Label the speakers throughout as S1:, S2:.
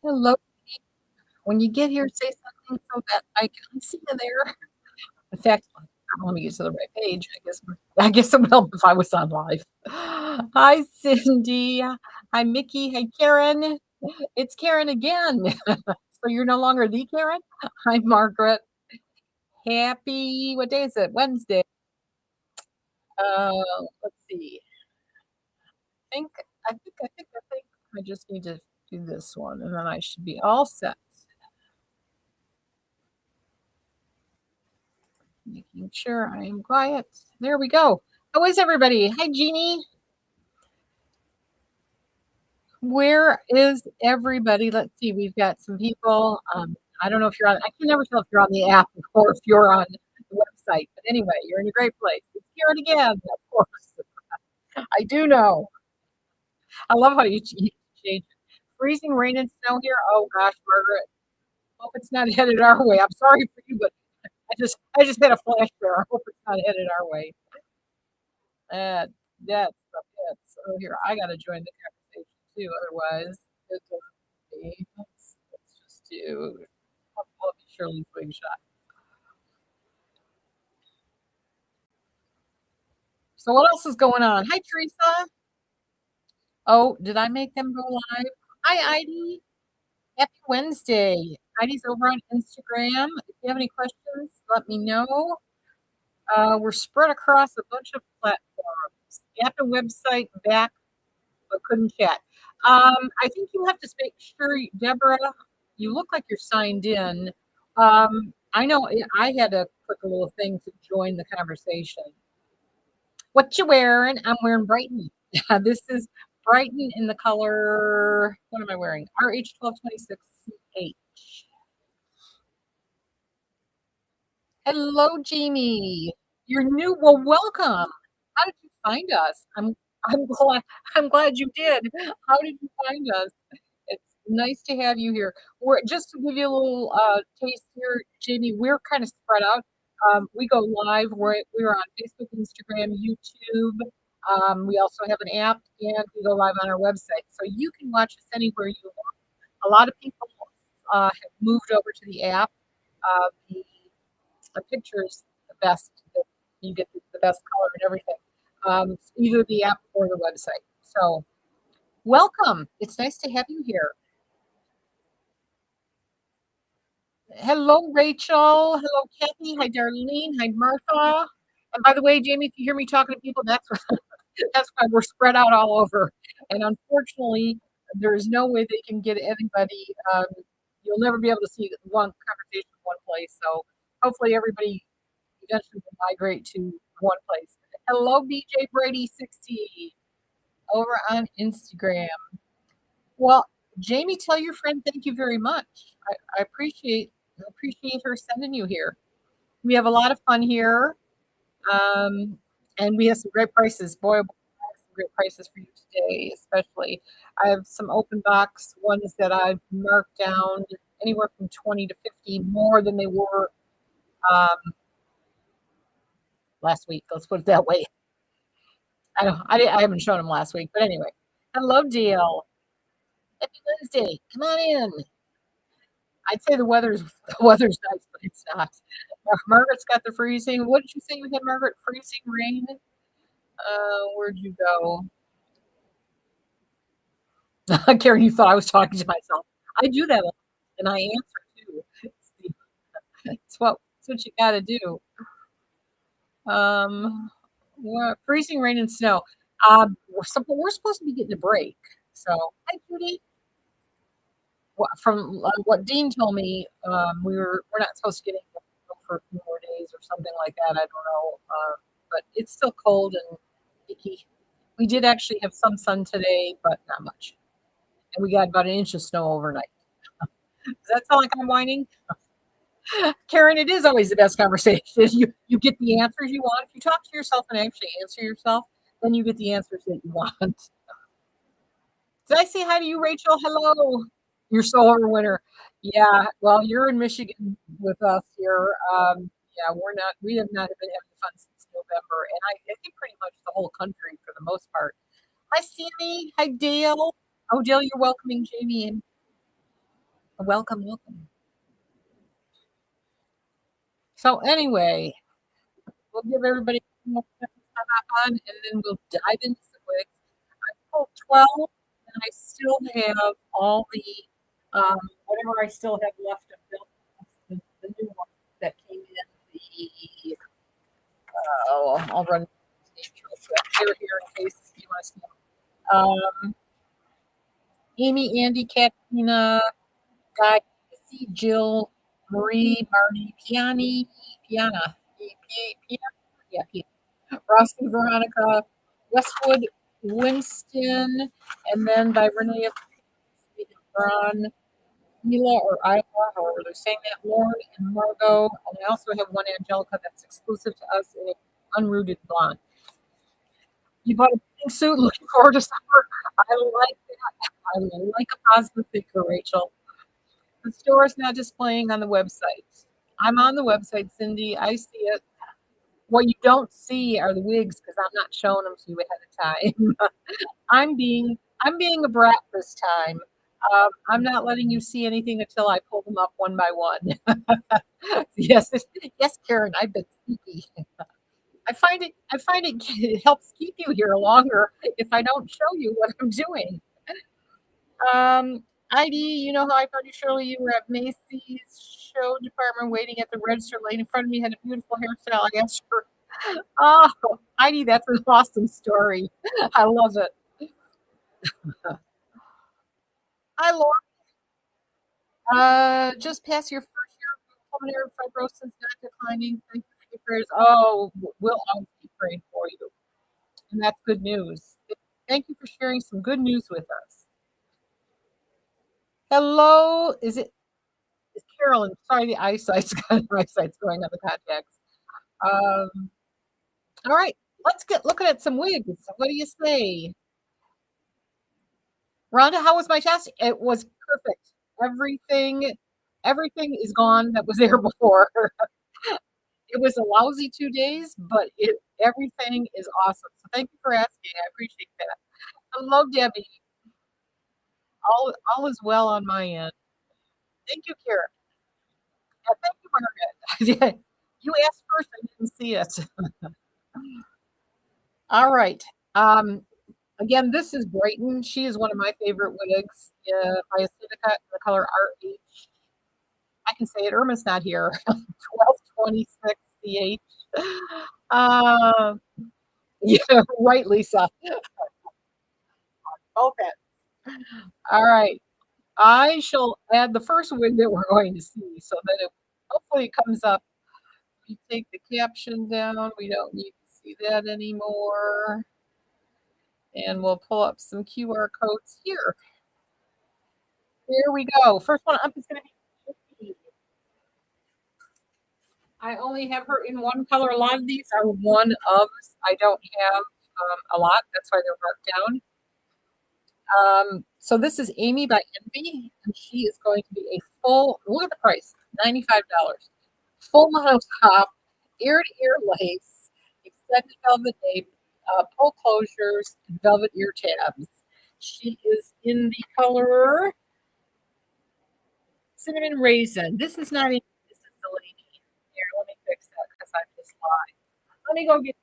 S1: Hello. When you get here, say something so that I can see you there. In fact, let me get to the right page. I guess it would help if I was on live. Hi, Cindy. Hi, Mickey. Hi, Karen. It's Karen again. So you're no longer the Karen? Hi, Margaret. Happy, what day is it? Wednesday. Uh, let's see. think I think I just need to do this one and then I should be all set. Making sure I am quiet. There we go. How is everybody? Hi, Jeannie. Where is everybody? Let's see. We've got some people. I don't know if you're on. I can never tell if you're on the app or if you're on the website. But anyway, you're in a great place. It's Karen again, of course. I do know. I love how you change. Freezing rain and snow here. Oh gosh, Margaret. Hope it's not headed our way. I'm sorry for you, but I just had a flash there. I hope it's not headed our way. Uh, that's it. So here, I gotta join the conversation too, otherwise it doesn't be. Let's just do Shirley's wing shot. So what else is going on? Hi, Teresa. Oh, did I make them go live? Hi, Heidi. Happy Wednesday. Heidi's over on Instagram. If you have any questions, let me know. We're spread across a bunch of platforms. App and website back but couldn't chat. I think you have to make sure, Deborah, you look like you're signed in. I know I had to click a little thing to join the conversation. What you wearing? I'm wearing Brighton. This is Brighton in the color. What am I wearing? RH1226CH. Hello, Jamie. You're new. Well, welcome. How did you find us? I'm glad I'm glad you did. How did you find us? It's nice to have you here. We're just to give you a little taste here, Jamie. We're kind of spread out. We go live. We're on Facebook, Instagram, YouTube. We also have an app, and we go live on our website, so you can watch us anywhere you want. A lot of people have moved over to the app. The picture is the best. You get the best color and everything. Either the app or the website. So welcome. It's nice to have you here. Hello, Rachel. Hello, Kathy. Hi, Darlene. Hi, Martha. And by the way, Jamie, if you hear me talking to people, that's why we're spread out all over. And unfortunately, there is no way they can get anybody. You'll never be able to see one conversation in one place. So hopefully, everybody eventually will migrate to one place. Hello, BJ Brady 60 over on Instagram. Well, Jamie, tell your friend thank you very much. I appreciate her sending you here. We have a lot of fun here, um, and we have some great prices. Boy, oh boy, I have some great prices for you today, especially. I have some open box ones that I've marked down anywhere from 20 to 50 more than they were um, last week. Let's put it that way. I haven't shown them last week, but anyway. Hello, Deal. Happy Wednesday. Come on in. I'd say the weather's nice, but it's not. Margaret's got the freezing. What did you say you had, Margaret? Freezing rain? Where'd you go? Karen, you thought I was talking to myself. I do that, and I answer too. It's what you got to do. Freezing rain and snow. We're supposed to be getting a break. So, hi, Judy. From what Dean told me, we're not supposed to get any snow for a few more days or something like that. I don't know, but it's still cold and icky. We did actually have some sun today, but not much, and we got about an inch of snow overnight. Does that sound like I'm whining? Karen, it is always the best conversation. You get the answers you want. If you talk to yourself and actually answer yourself, then you get the answers that you want. Did I say hi to you, Rachel? Hello. You're solar winter. Yeah. Well, you're in Michigan with us here. Yeah, we have not been having fun since November, and I think pretty much the whole country for the most part. Hi, Sammy. Hi, Dale. Oh, Dale, you're welcoming Jamie in. Welcome, welcome. So anyway, we'll give everybody one more second to hop on, and then we'll dive into some wigs. I pulled 12, and I still have all the whatever I still have left of the new ones that came in the. Oh, I'll run these names real quick. They're here in case you want to see them. Amy, Andy, Katrina, Guy, Casey, Jill, Marie, Marty, Piana, yeah, Piana, Ross and Veronica, Westwood, Winston, and then by Renee Braun, Mila or Iowa, however they're saying that, Lauren and Margot. And I also have one Angelica that's exclusive to us in an unrooted blonde. You bought a pink suit, looking forward to summer. I like that. I like a positive thinker, Rachel. The store is not displaying on the website. I'm on the website, Cindy. I see it. What you don't see are the wigs because I'm not showing them to you ahead of time. I'm being a brat this time. I'm not letting you see anything until I pull them up one by one. Yes, yes, Karen, I've been sneaky. I find it helps keep you here longer if I don't show you what I'm doing. Um, ID, you know how I found you, Shirley? You were at Macy's show department waiting at the register. Lady in front of me had a beautiful hairstyle. I asked her, oh, Heidi, that's an awesome story. I love it. I love just past your first year of pulmonary fibrosis not declining. Thank you for your prayers. Oh, we'll always be praying for you. And that's good news. Thank you for sharing some good news with us. Hello, it's Carolyn. Sorry, the eyesight's eyesight's going on the contacts. Um, all right, let's get looking at some wigs. What do you say? Rhonda, how was my test? It was perfect. Everything, everything is gone that was there before. It was a lousy 2 days, but everything is awesome. So thank you for asking. I appreciate that. Hello, Debbie. All is well on my end. Thank you, Kara. Thank you, Margaret. You asked first, I didn't see it. All right. Um, Again, this is Brighton. She is one of my favorite wigs by a syndicate in the color RH. I can say it. Irma's not here. 1226 CH. Uh, yeah, right, Lisa. Okay. All right. I shall add the first wig that we're going to see so that it hopefully it comes up. We take the caption down. We don't need to see that anymore. And we'll pull up some QR codes here. Here we go. First one up is going to be I only have her in one color. A lot of these are one ofs. I don't have a lot. That's why they're marked down. So this is Amy by Envy, and she is going to be a full. Look at the price, $95. Full monotop, ear to ear lace, extended velvet nape, pull closures, and velvet ear tabs. She is in the color cinnamon raisin. This is not. This is the lady. Here, let me fix that because I just lied. Let me go get.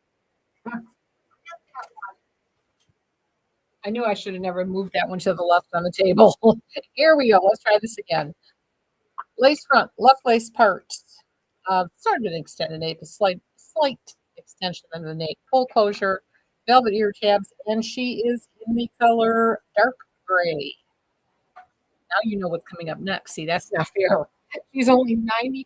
S1: I knew I should have never moved that one to the left on the table. Here we go. Let's try this again. Lace front, left lace part. Sort of an extended nape, a slight extension of the nape. Full closure, velvet ear tabs, and she is in the color dark gray. Now you know what's coming up next. See, that's not fair. She's only $95.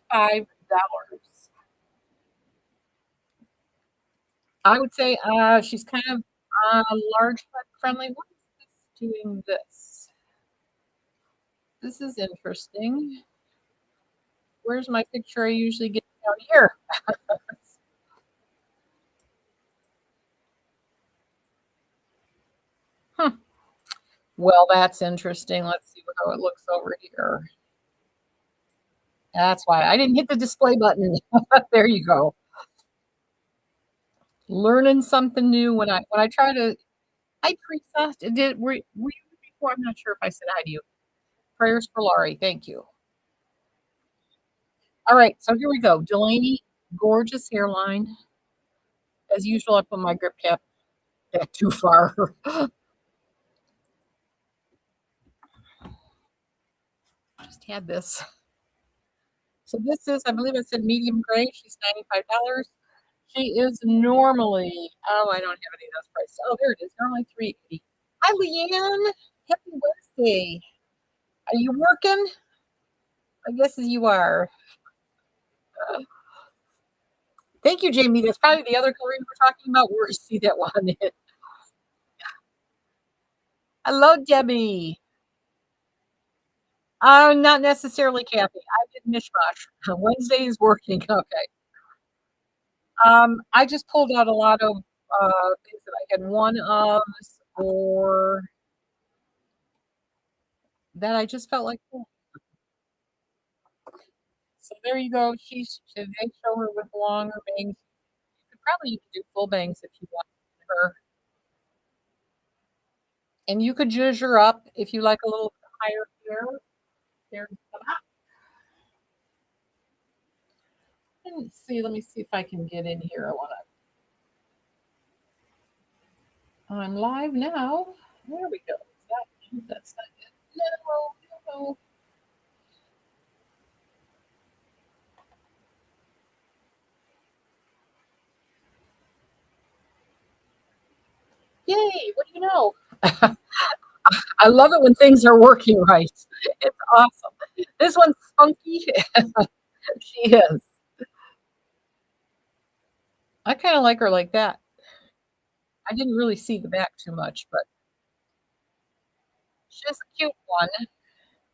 S1: I would say she's kind of large but friendly. What is this doing this? This is interesting. Where's my picture I usually get down here? Hmm. Well, that's interesting. Let's see how it looks over here. That's why I didn't hit the display button. There you go. Learning something new when I try to. Hi, Teresa. Were you before? I'm not sure if I said hi to you. Prayers for Laurie. Thank you. All right, so here we go. Delaney, gorgeous hairline. As usual, I put my grip cap back too far. Just had this. So this is, I believe I said medium gray. She's $95. She is normally, oh, I don't have any of those prices. Oh, there it is. Normally 380. Hi, Leanne. Happy Wednesday. Are you working? I guess you are. Uh, Thank you, Jamie. That's probably the other color you were talking about. Where you see that one? Hello, Debbie. Not necessarily Kathy. I did mishmash. Wednesday is working. Okay. I just pulled out a lot of things that I had one of or that I just felt like. "Oh." So there you go. Should they show her with longer bangs? You could probably even do full bangs if you want her. And you could zhuzh her up if you like a little higher hair. There's some. Let's see. Let me see if I can get in here. I'm live now. There we go. That's not good. No, no. Yay! What do you know? I love it when things are working right. It's awesome. This one's funky. She is. I kind of like her like that. I didn't really see the back too much, but she's a cute one.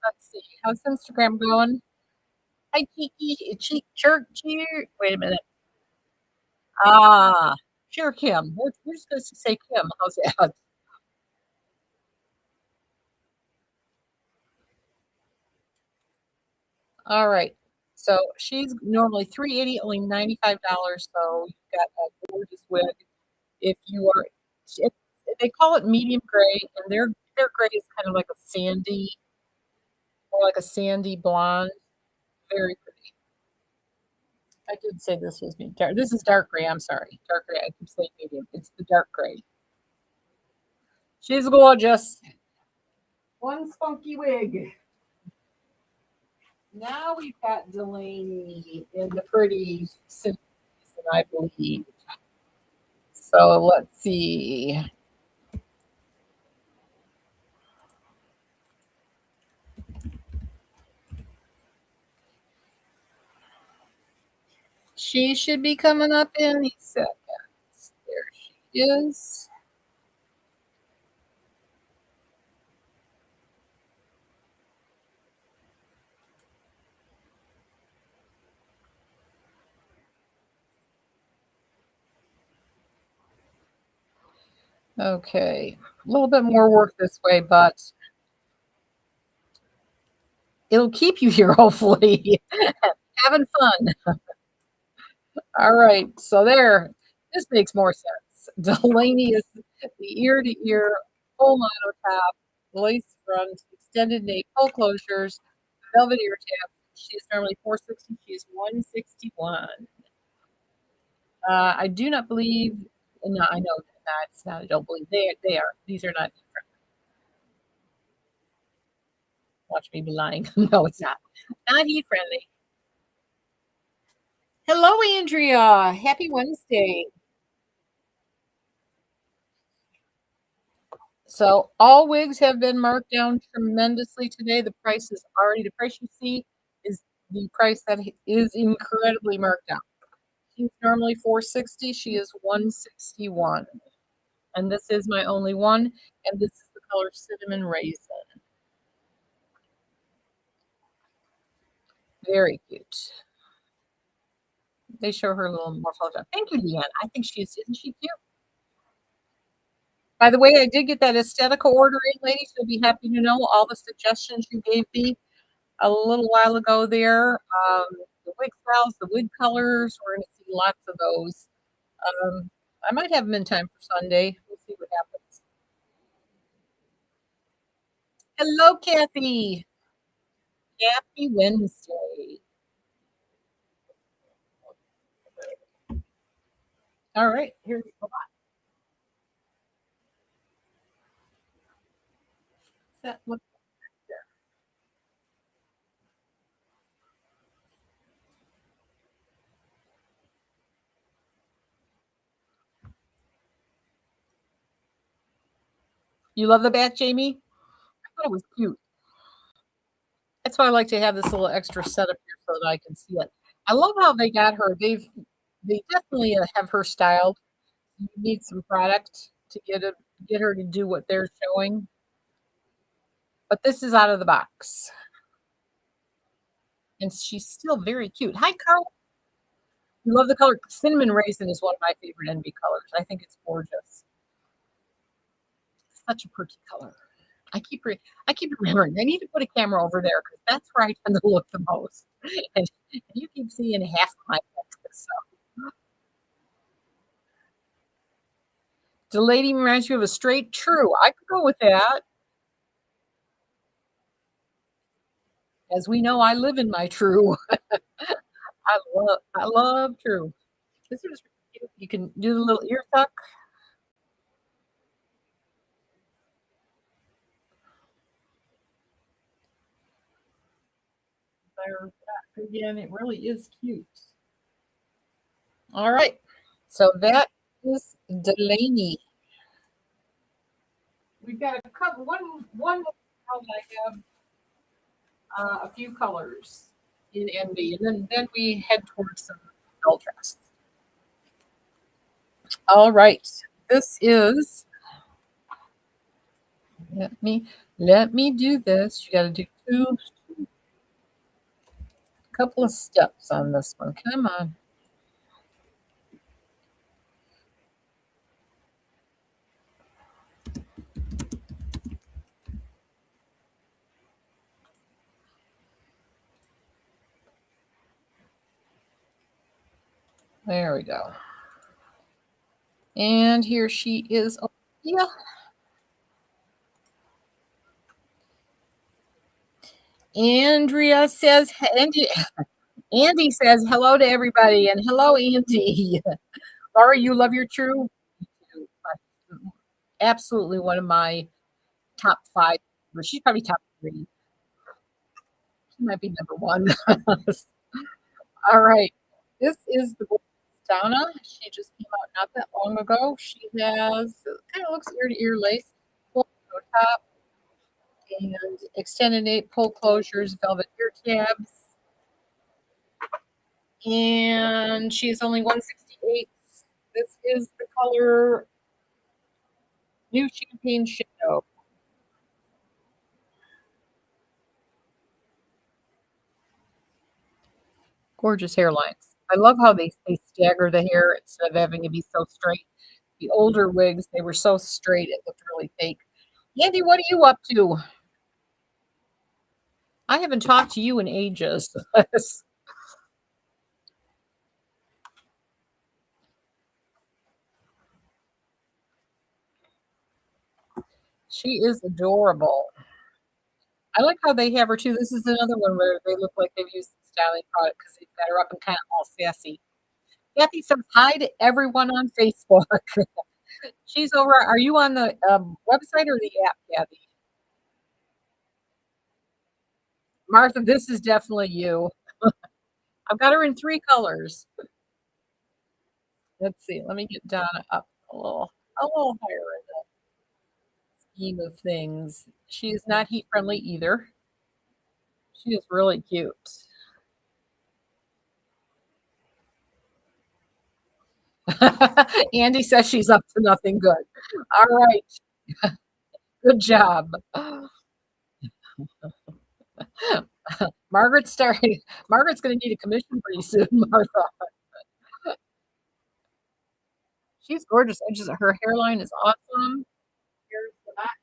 S1: Let's see. How's Instagram going? Hi, Kiki. Cheer. Wait a minute. Ah, sure, Kim. We're just going to say Kim. How's that? All right. So she's normally 380, only $95. So you've got a gorgeous wig. If you are, it, they call it medium gray, and their gray is kind of like a sandy, or like a sandy blonde. Very pretty. I did say this was me. This is dark gray. I'm sorry, dark gray. I keep saying medium. It's the dark gray. She's gorgeous. One spunky wig. Now we've got Delaney in the pretty season, I believe. So let's see. She should be coming up any second. There she is. Okay, a little bit more work this way, but it'll keep you here, hopefully. Having fun. All right, so there. This makes more sense. Delaney is the ear to ear, full mono top, lace front, extended nape, full closures, velvet ear tab. She's normally 460. She's 161. I do not believe. No, I know that it's not. I don't believe they are. These are not. Watch me be lying. No, it's not. Not heat friendly. Hello, Andrea. Happy Wednesday. So all wigs have been marked down tremendously today. The price you see is the price that is incredibly marked down. She's normally 460. She is 161. And this is my only one. And this is the color cinnamon raisin. Very cute. They show her a little more photo. Thank you, Deanne. I think isn't she cute? By the way, I did get that Aesthetica order in, ladies. You'll be happy to know all the suggestions you gave me a little while ago there. The wig styles, the wig colors, we're going to see lots of those. I might have them in time for Sunday. We'll see what happens. Hello, Kathy. Happy Wednesday. All right, here's the box. That look there. You love the bat, Jamie? I thought it was cute. That's why I like to have this little extra setup here so that I can see it. I love how they got her. They definitely have her styled. You need some product to get her to do what they're showing. But this is out of the box. And she's still very cute. Hi, Carl. You love the color. Cinnamon raisin is one of my favorite NB colors. I think it's gorgeous. Such a pretty color. I keep remembering. I need to put a camera over there because that's where I tend to look the most. And you keep seeing half of my face. So the lady reminds you of a straight true. I could go with that. As we know, I live in my true. I love true. This is really cute. You can do the little ear tuck. There, again, it really is cute. All right. So that is Delaney. We've got a couple, one I have a few colors in NB, and then we head towards some dress. All right. This is let me do this. You got to do two couple of steps on this one. Come on. There we go. And here she is. Yeah. Andrea says, Andy says hello to everybody, and hello, Andy. Laura, you love your true? Absolutely one of my top 5. She's probably top 3. She might be number 1. All right. This is the Donna. She just came out not that long ago. She has kind of looks ear to ear lace, full top, and extended 8 pull closures, velvet ear tabs. And she's only 168. This is the color New Champagne Shadow. Gorgeous hairlines. I love how they stagger the hair instead of having it be so straight. The older wigs, they were so straight, it looked really fake. Andy, what are you up to? I haven't talked to you in ages. She is adorable. I like how they have her too. This is another one where they look like they've used the styling product because they've got her up and kind of all sassy. Kathy says hi to everyone on Facebook. She's over. Are you on the website or the app, Kathy? Martha, this is definitely you. I've got her in 3 colors. Let's see. Let me get Donna up a little higher in the scheme of things. She is not heat friendly either. She is really cute. Andy says she's up to nothing good. All right. Good job. Margaret's going to need a commission pretty soon, Martha. She's gorgeous. Her hairline is awesome. Here's the back.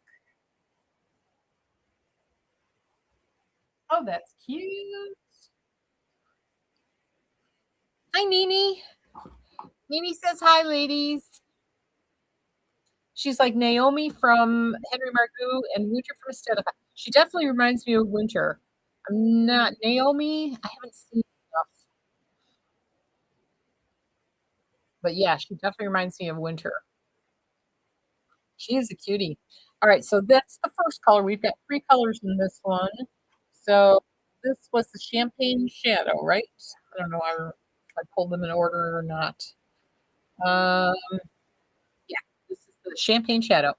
S1: Oh, that's cute. Hi, Nini. Nini says hi, ladies. She's like Naomi from Henry Marcoux and Winter from Aesthetica. She definitely reminds me of Winter. I'm not Naomi, I haven't seen enough, but yeah, she definitely reminds me of Winter. She is a cutie. Alright, so that's the first color. We've got 3 colors in this one. So this was the Champagne Shadow, right? I don't know if I pulled them in order or not. Um, yeah, this is the Champagne Shadow.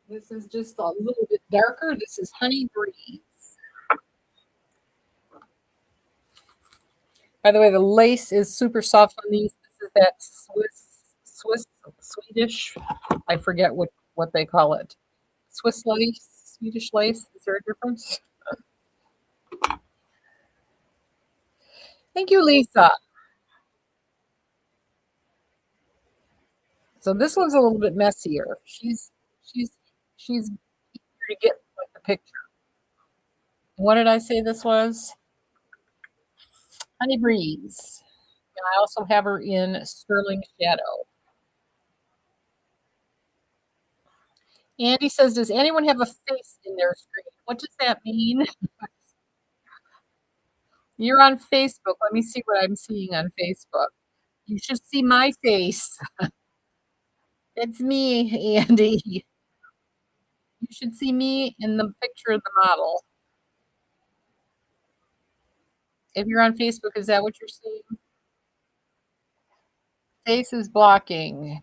S1: This is just a little bit darker. This is Honey Breeze. By the way, the lace is super soft on these. This is that Swedish. I forget what they call it. Swiss lace, Swedish lace. Is there a difference? Thank you, Lisa. So this one's a little bit messier. She's she's easier to get like the picture. What did I say this was? Honey Breeze. And I also have her in Sterling Shadow. Andy says, does anyone have a face in their screen? What does that mean? You're on Facebook. Let me see what I'm seeing on Facebook. You should see my face. It's me, Andy. You should see me in the picture of the model. If you're on Facebook, is that what you're seeing? Face is blocking.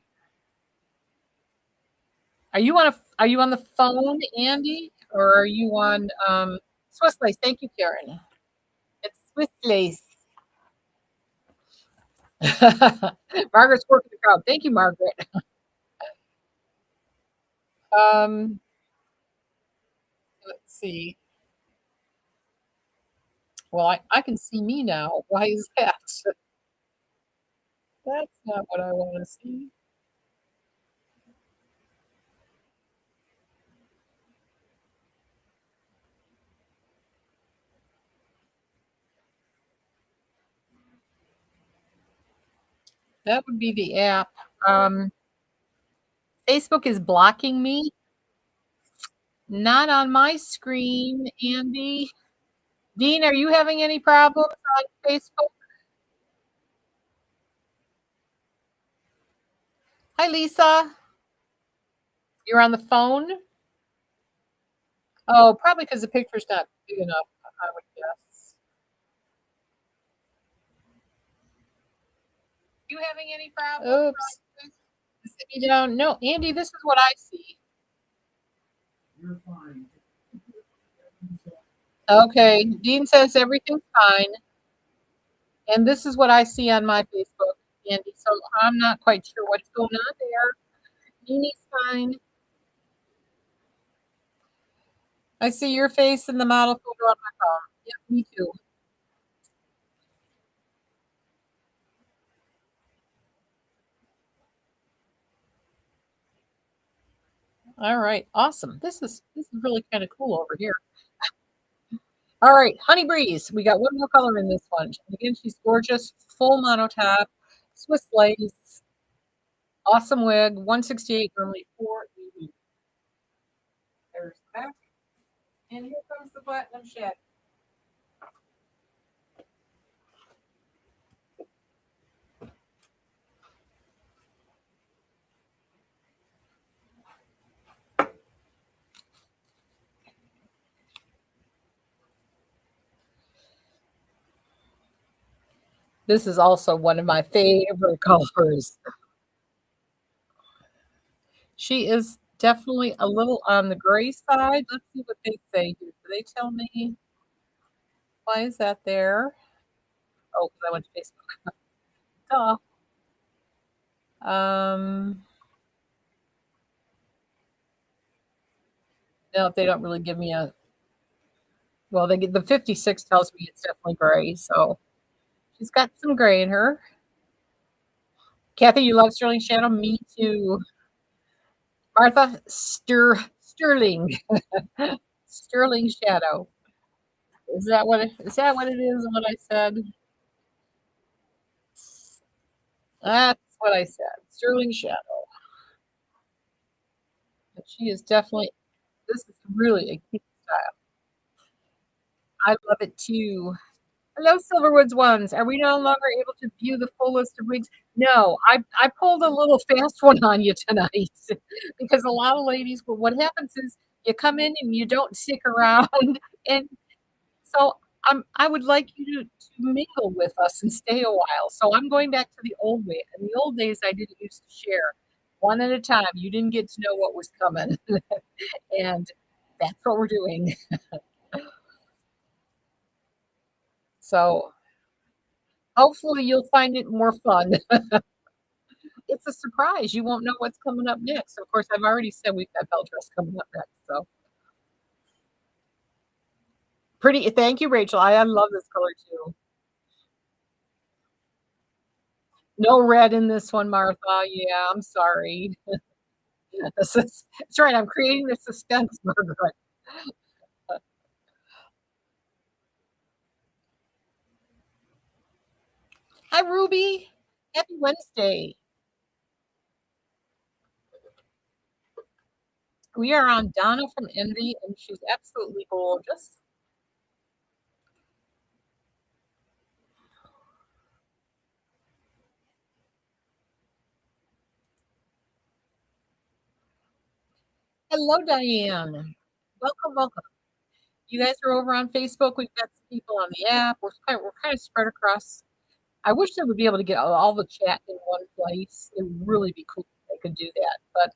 S1: Are you on the phone, Andy? Or are you on Swiss Lace? Thank you, Karen. It's Swiss Lace. Margaret's working the crowd. Thank you, Margaret. Um, let's see. Well, I can see me now. Why is that? That's not what I want to see. That would be the app. Um, Facebook is blocking me. Not on my screen, Andy. Dean, are you having any problems on Facebook? Hi, Lisa. You're on the phone? Oh, probably because the picture's not big enough, I would guess. You having any problems? Oops. Sit me down. No, Andy, this is what I see. Okay. Dean says everything's fine. And this is what I see on my Facebook, Andy. So I'm not quite sure what's going on there. Nini's fine. I see your face in the model photo on my phone. Yep, me too. All right, awesome. This is really kind of cool over here. All right, Honey Breeze. We got one more color in this one. Again, she's gorgeous, full monotop, Swiss lace, awesome wig, 168, normally 480. There's the back, and here comes the platinum shed. This is also one of my favorite colors. She is definitely a little on the gray side. Let's see what they say here. Do they tell me why is that there? Oh, because I went to Facebook. Duh. Um, no, they don't really give me a. Well, they get the 56 tells me it's definitely gray, so she's got some gray in her. Kathy, you love Sterling Shadow? Me too. Martha, Sterling. Sterling Shadow. Is that what it is? What I said? That's what I said. Sterling shadow. But she is definitely this is really a cute style. I love it too. Hello, Silverwoods ones. Are we no longer able to view the full list of wigs? No, I pulled a little fast one on you tonight because a lot of ladies, well, what happens is you come in and you don't stick around. And so I would like you to mingle with us and stay a while. So I'm going back to the old way. In the old days, I didn't used to share one at a time. You didn't get to know what was coming. And that's what we're doing. So hopefully you'll find it more fun. It's a surprise. You won't know what's coming up next. Of course, I've already said we've got bell dress coming up next. So pretty. Thank you, Rachel. I love this color too. No red in this one, Martha. Yeah, I'm sorry. That's right. I'm creating the suspense, Margaret. Hi, Ruby. Happy Wednesday. We are on Donna from Envy, and she's absolutely gorgeous. Hello, Diane. Welcome, welcome. You guys are over on Facebook. We've got some people on the app. We're kind of spread across. I wish they would be able to get all the chat in one place. It would really be cool if they could do that, but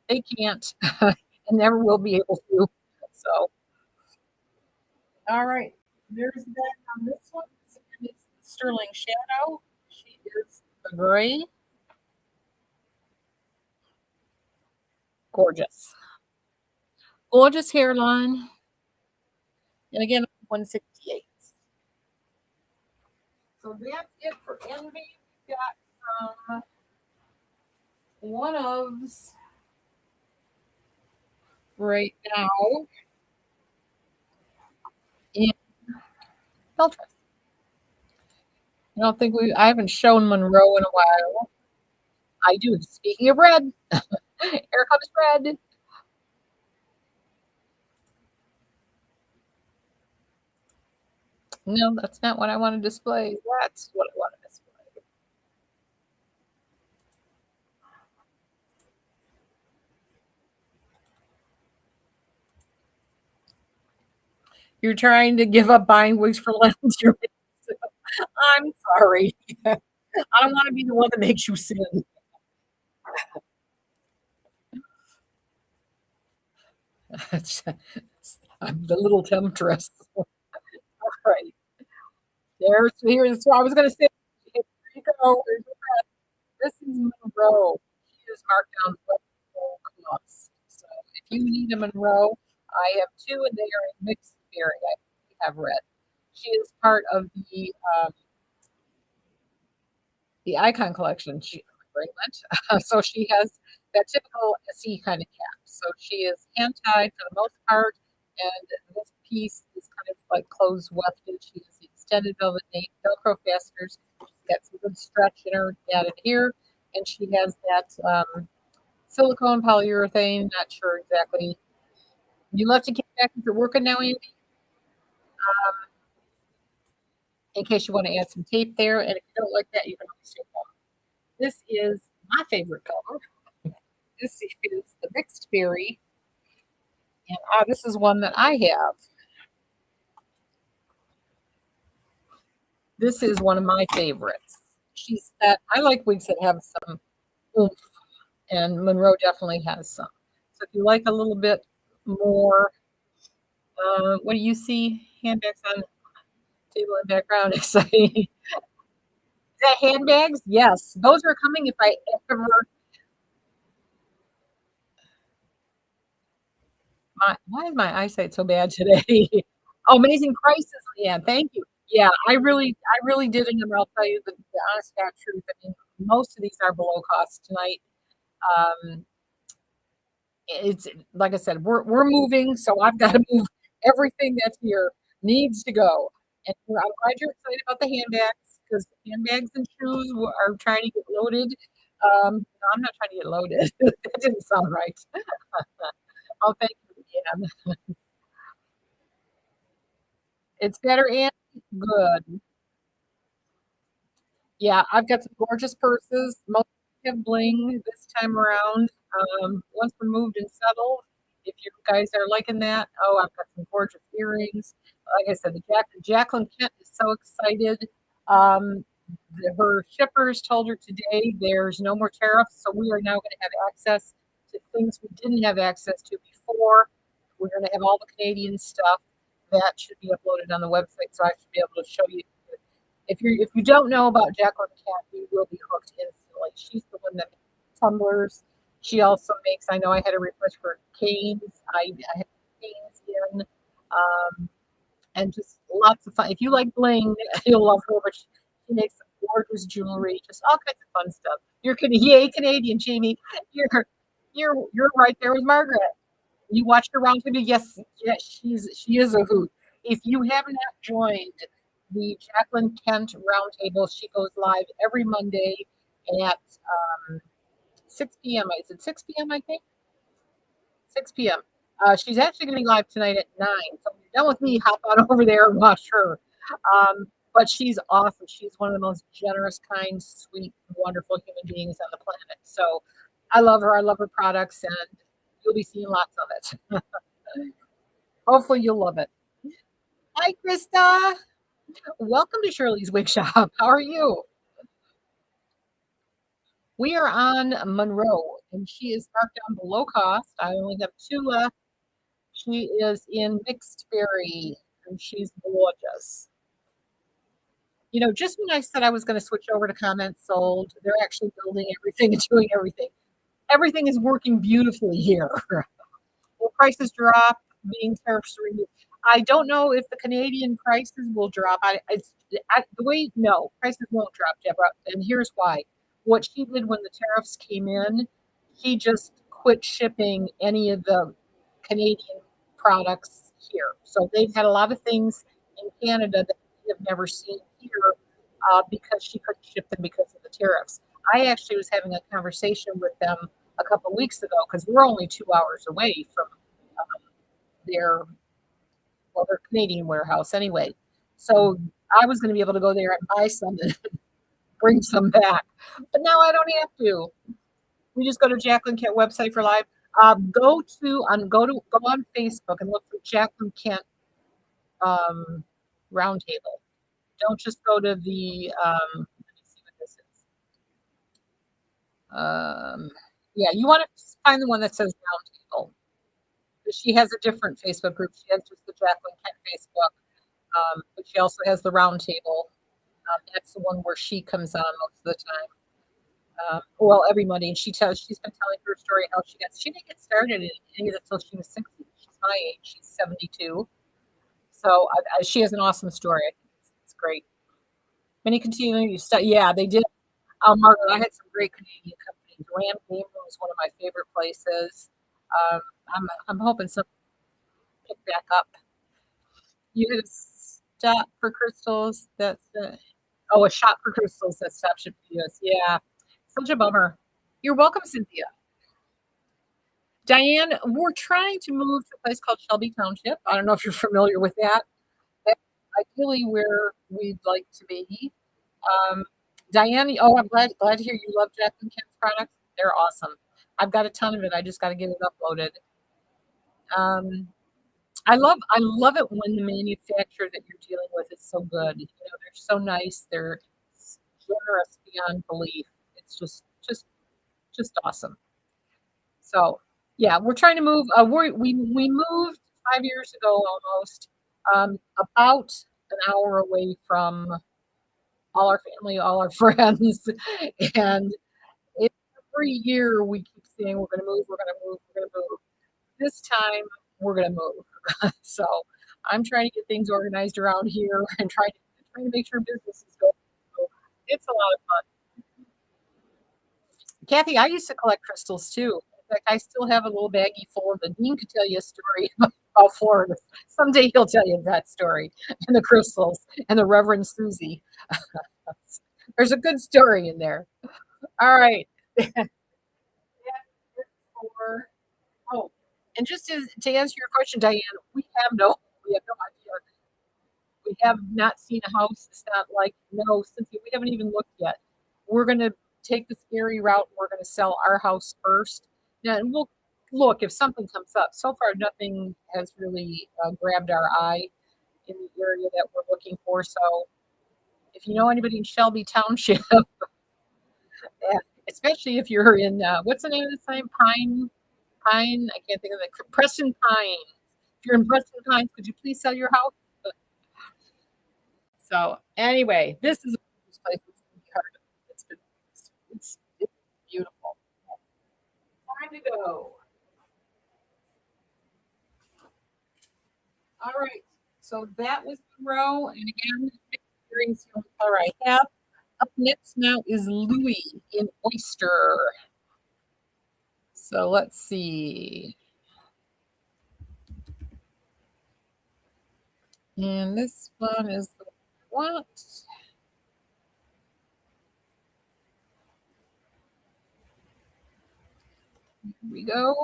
S1: they can't and never will be able to. So, all right. There's that on this one. It's Sterling Shadow. She is gray. Gorgeous. Gorgeous hairline. And again, 168. So that's it for Envy. We've got some one ofs right now in Beltran. I haven't shown Monroe in a while. I do. Speaking of red, here comes red. No, that's not what I want to display. That's what I want to display. You're trying to give up buying wigs for Lent. I'm sorry. I don't want to be the one that makes you sin. I'm the little temptress. All right. Here's what I was going to say. Here you go. This is Monroe. She is marked down what cost. So if you need a Monroe, I have two, and they are in mixed berry. I have red. She is part of the Icon collection. So she has that typical SE kind of cap. So she is hand tied for the most part, and this piece is kind of like closed wefted. She has the extended velvet nape, Velcro fasteners. She's got some good stretch in her added here, and she has that silicone polyurethane. Not sure exactly. You left to get back. Is it working now, Andy? In case you want to add some tape there, and if you don't like that, you can always take off. This is my favorite color. This is the mixed berry, and this is one that I have. This is one of my favorites. She's that I like wigs that have some oomph, and Monroe definitely has some. So if you like a little bit more, what do you see? Handbags on table and background. Exciting. Is that handbags? Yes, those are coming if I ever. Why is my eyesight so bad today? Oh, amazing prices. Yeah, thank you. Yeah, I really did, and I'll tell you the honest fact truth. I mean, most of these are below cost tonight. Um, it's like I said, we're moving, so I've got to move everything that's here needs to go. And I'm glad you're excited about the handbags because handbags and shoes are trying to get loaded. No, I'm not trying to get loaded. That didn't sound right. Oh, thank you, Anne. It's better and good. Yeah, I've got some gorgeous purses. Most have bling this time around. Once we're moved and settled, if you guys are liking that, oh, I've got some gorgeous earrings. Like I said, Jacqueline Kent is so excited. Um, her shippers told her today there's no more tariffs, so we are now going to have access to things we didn't have access to before. We're going to have all the Canadian stuff that should be uploaded on the website, so I should be able to show you if you don't know about Jacqueline Cat, you will be hooked instantly. She's the one that makes tumblers. She also makes. I know I had a request for canes. I have canes in, and just lots of fun. If you like bling, you'll love her. But she makes some gorgeous jewelry, just all kinds of fun stuff. Yay Canadian, Jamie. You're you're right there with Margaret. You watched her round table. Yes, yes, she is a hoot. If you have not joined the Jacqueline Kent Roundtable, she goes live every Monday at 6 p.m. Is it 6 p.m. I think 6 p.m. She's actually going to be live tonight at 9. So when you're done with me, hop on over there and watch her. But she's awesome. She's one of the most generous, kind, sweet, wonderful human beings on the planet. So I love her. I love her products, and you'll be seeing lots of it. Hopefully, you'll love it. Hi, Krista. Welcome to Shirley's Wig Shop. How are you? We are on Monroe, and she is marked down below cost. I only have 2 left. She is in mixed berry, and she's gorgeous. You know, just when I said I was going to switch over to comments sold, they're actually building everything and doing everything. Everything is working beautifully here. Will prices drop being tariffs removed? I don't know if the Canadian prices will drop. No, prices won't drop, Deborah. And here's why. What she did when the tariffs came in, she just quit shipping any of the Canadian products here. So they've had a lot of things in Canada that we have never seen here because she couldn't ship them because of the tariffs. I actually was having a conversation with them a couple of weeks ago because we're only 2 hours away from their their Canadian warehouse anyway. So I was going to be able to go there and buy some and bring some back, but now I don't have to. We just go to Jacqueline Kent website for live. Go on Facebook and look for Jacqueline Kent Roundtable. Don't just go to the. Let me see what this is. Yeah, you want to find the one that says Roundtable. She has a different Facebook group. She has just the Jacqueline Kent Facebook, but she also has the Roundtable. That's the one where she comes on most of the time. Well, every Monday, and she's been telling her story how she didn't get started in any of this until she was 60. She's my age. She's 72. So she has an awesome story. I think it's great. Many continuing to study. Yeah, they did. Margaret, I had some great Canadian companies. Ram Game Room is one of my favorite places. I'm hoping some pick back up. You had a stop for crystals. A shop for crystals that stop ship videos. Yeah, such a bummer. You're welcome, Cynthia. Diane, we're trying to move to a place called Shelby Township. I don't know if you're familiar with that. That's ideally where we'd like to be. Diane, oh, I'm glad to hear you love Jacqueline Kent's products. They're awesome. I've got a ton of it. I just got to get it uploaded. I love it when the manufacturer that you're dealing with is so good. You know, they're so nice. They're generous beyond belief. It's just awesome. So yeah, we're trying to move. We moved 5 years ago almost, about an hour away from all our family, all our friends, and every year we keep saying we're going to move, we're going to move, we're going to move. This time we're going to move. So I'm trying to get things organized around here and trying to make sure business is going. So it's a lot of fun. Kathy, I used to collect crystals too. In fact, I still have a little baggie full of them. Dean could tell you a story about Florida. Someday he'll tell you that story and the crystals and the Reverend Susie. There's a good story in there. All right. For oh, and just to answer your question, Diane, we have no idea. We have not seen a house. It's not like no, Cynthia, we haven't even looked yet. We're gonna take the scary route. We're gonna sell our house first. Yeah, and we'll look if something comes up. So far, nothing has really grabbed our eye in the area that we're looking for. So, if you know anybody in Shelby Township, yeah, especially if you're in what's the name of the sign? Pine. I can't think of it. Preston Pine. If you're in Preston Pines, could you please sell your house? So anyway, this is a gorgeous place. It's gonna be hard. It's beautiful. Time to go. All right. So that was Monroe, and again, experience the only color I have. Up next now is Louis in Oyster. So let's see. And this one is the what? Here we go.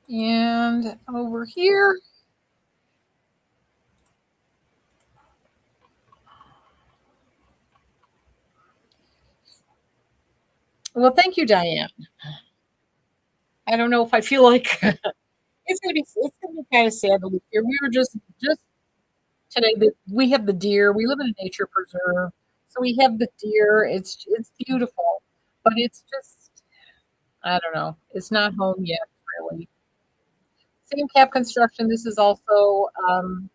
S1: And over here. Well, thank you, Diane. I don't know if I feel like it's gonna be kind of sad to leave here. We were just today that we have the deer. We live in a nature preserve, so we have the deer. It's beautiful, but it's just I don't know. It's not home yet, really. Same cap construction. This is also oh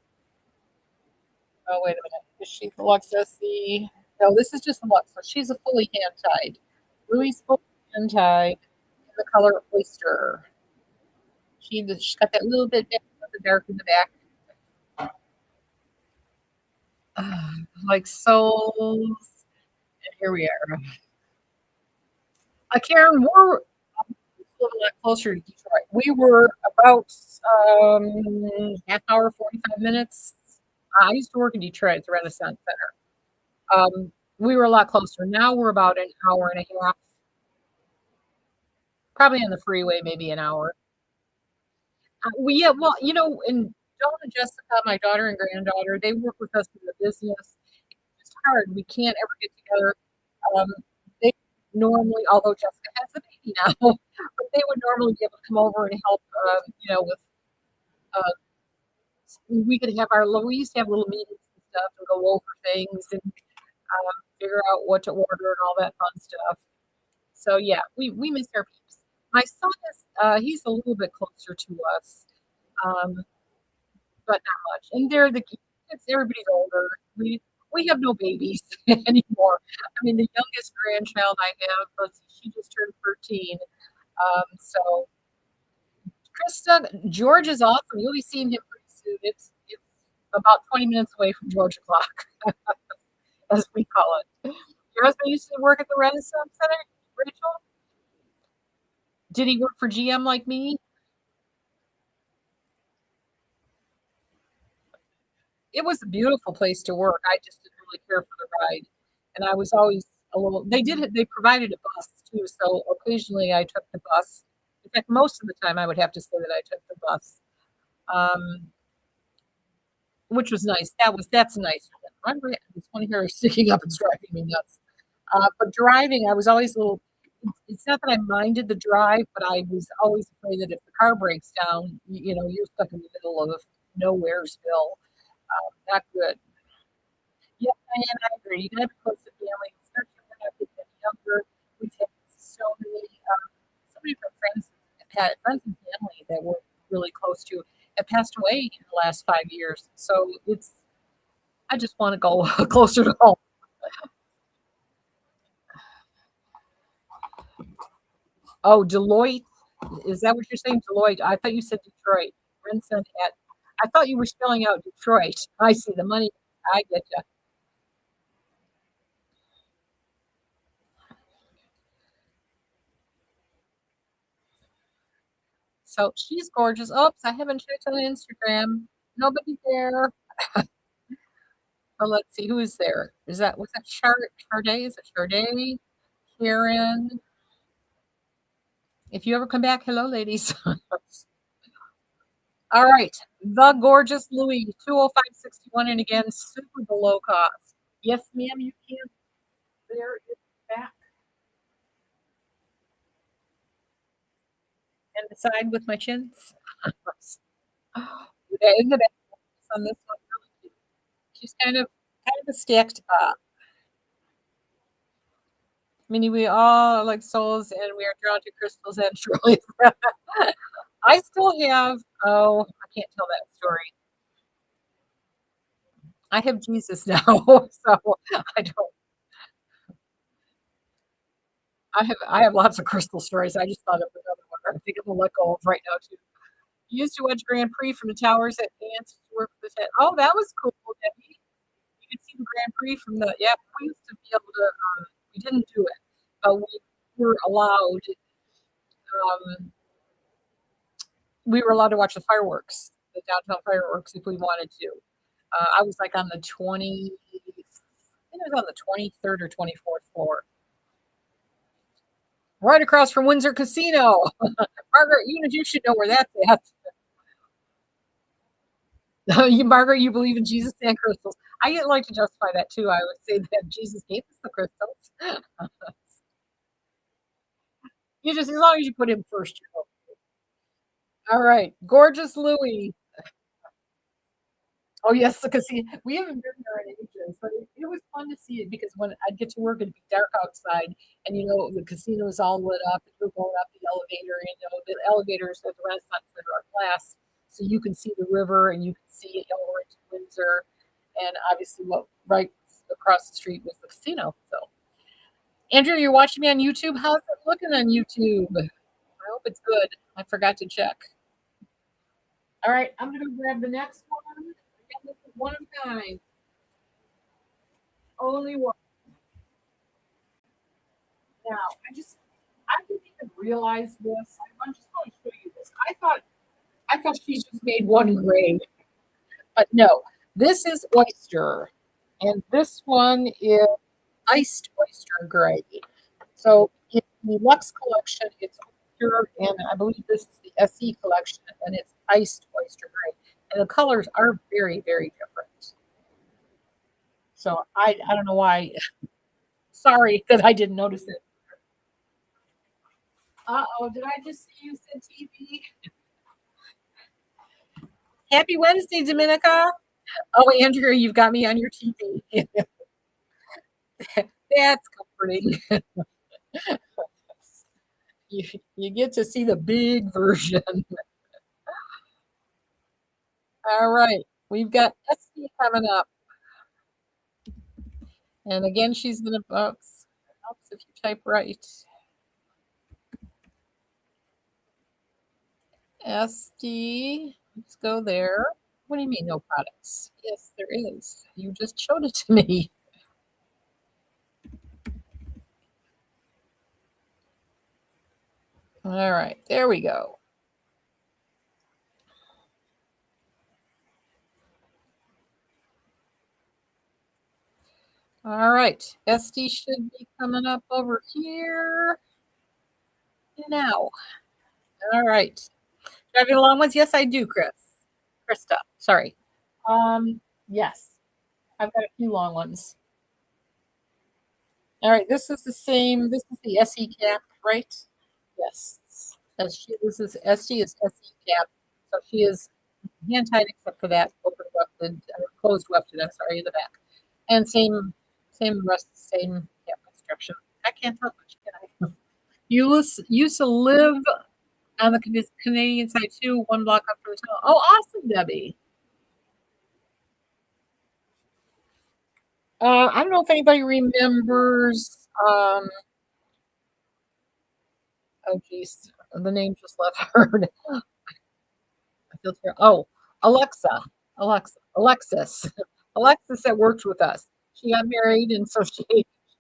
S1: wait a minute. Is she Alexis the no, this is just Alexa. She's a fully hand tied. Louis fully hand tied in the color oyster. She's got that little bit of the dark in the back. Like souls. And here we are. Karen, we're a lot closer to Detroit. We were about half hour, 45 minutes. I used to work in Detroit at the Renaissance Center. We were a lot closer. Now we're about an hour and a half, probably on the freeway, maybe an hour. Yeah, well, and Dawn and Jessica, my daughter and granddaughter, they work with us in the business. It's hard. We can't ever get together. Um, they normally, although Jessica has a baby now, but they would normally be able to come over and help, with, uh, we could have we used to have little meetings and stuff and go over things and figure out what to order and all that fun stuff. So yeah, we miss our peeps. My son he's a little bit closer to us, um, but not much. And they're the kids. Everybody's older. We have no babies anymore. I mean, the youngest grandchild I have, let's see, she just turned 13. So Krista, George is awesome. You'll be seeing him pretty soon. It's about 20 minutes away from Georgia Clock, as we call it. Your husband used to work at the Renaissance Center, Rachel? Did he work for GM like me? It was a beautiful place to work. I just didn't really care for the ride. And I was always a little they provided a bus too, so occasionally I took the bus. In fact, most of the time I would have to say that I took the bus. Um, which was nice. That's nice. This one here is sticking up and driving me nuts. But driving, I was always a little. It's not that I minded the drive, but I was always afraid that if the car breaks down, you're stuck in the middle of nowheresville. Not good. Yeah, Diane, I agree. You gotta be close to family, especially when I was getting younger. We had so many of our friends, had friends and family that we're really close to, have passed away in the last 5 years. So I just want to go closer to home. Oh, Deloitte, is that what you're saying? Deloitte? I thought you said Detroit. Vincent at. I thought you were spelling out Detroit. I see the money. I get you. So she's gorgeous. Oops, I haven't checked on Instagram. Nobody there. Oh, let's see, who is there? Is that was that Charday? Is it Charday? Karen? If you ever come back, hello, ladies. All right. The gorgeous Louis, 205.61, and again, super below cost. Yes, ma'am, you can. There is back and the side with my chins. Yeah, isn't it on this one? Really cute. She's kind of a stacked meaning we all are like souls and we are drawn to crystals and Shirley. I still have, oh, I can't tell that story. I have Jesus now, so I don't. I have lots of crystal stories. I just thought of another one. I think I'm gonna let go of right now too. You used to watch Grand Prix from the towers at dance to work for the set. Oh, that was cool, Debbie. You could see the Grand Prix from the yeah. We used to be able to. We didn't do it, but we were allowed. Um, we were allowed to watch the fireworks, the downtown fireworks, if we wanted to. I was like on the 20. I think it was on the 23rd or 24th floor, right across from Windsor Casino. Margaret, you should know where that's at. Margaret, you believe in Jesus and crystals. I didn't like to justify that too. I would say that Jesus gave us the crystals. You just, as long as you put him first, you're okay. All right. Gorgeous Louis. Oh, yes, the casino. We haven't been there in ages, but it was fun to see it because when I'd get to work, it'd be dark outside, and the casino is all lit up, and you're going up the elevator, the elevators at the Renaissance Center are glass, so you can see the river and you can see it over into Windsor, and obviously, what right across the street was the casino. So, Andrew, you're watching me on YouTube. How's it looking on YouTube? I hope it's good. I forgot to check. All right, I'm gonna grab the next one. Again, this is one of a kind. Only one. Now, I didn't even realize this. I'm just going to show you this. I thought she just made one grade, but no. This is oyster, and this one is iced oyster grade. So in the Lux collection, it's oyster, and I believe this is the SE collection, and it's iced oyster grade. And the colors are very, very different. So I don't know why. Sorry that I didn't notice it. Uh-oh, did I just see you said TV? Happy Wednesday, Dominica. Oh, Andrew, you've got me on your TV. That's comforting. You, you get to see the big version. All right. We've got Esty coming up. And again, she's going to box. Helps if you type right. Esty. Let's go there. What do you mean, no products? Yes, there is. You just showed it to me. All right. There we go. All right. Esty should be coming up over here now. All right. Driving along with? Yes, I do, Chris. Krista. Sorry. Yes. I've got a few long ones. All right. This is the same. This is the SE cap, right? Yes. This is SE is SE cap. So she is hand tied except for that open wefted, closed wefted. I'm sorry, in the back. And same rest, same cap construction. I can't talk much, can I? You used to live on the Canadian side too, one block up from the tunnel. Oh, awesome, Debbie. I don't know if anybody remembers. Oh, geez, the name just left her. I feel terrible. Oh, Alexis, Alexis that worked with us. She got married, and so she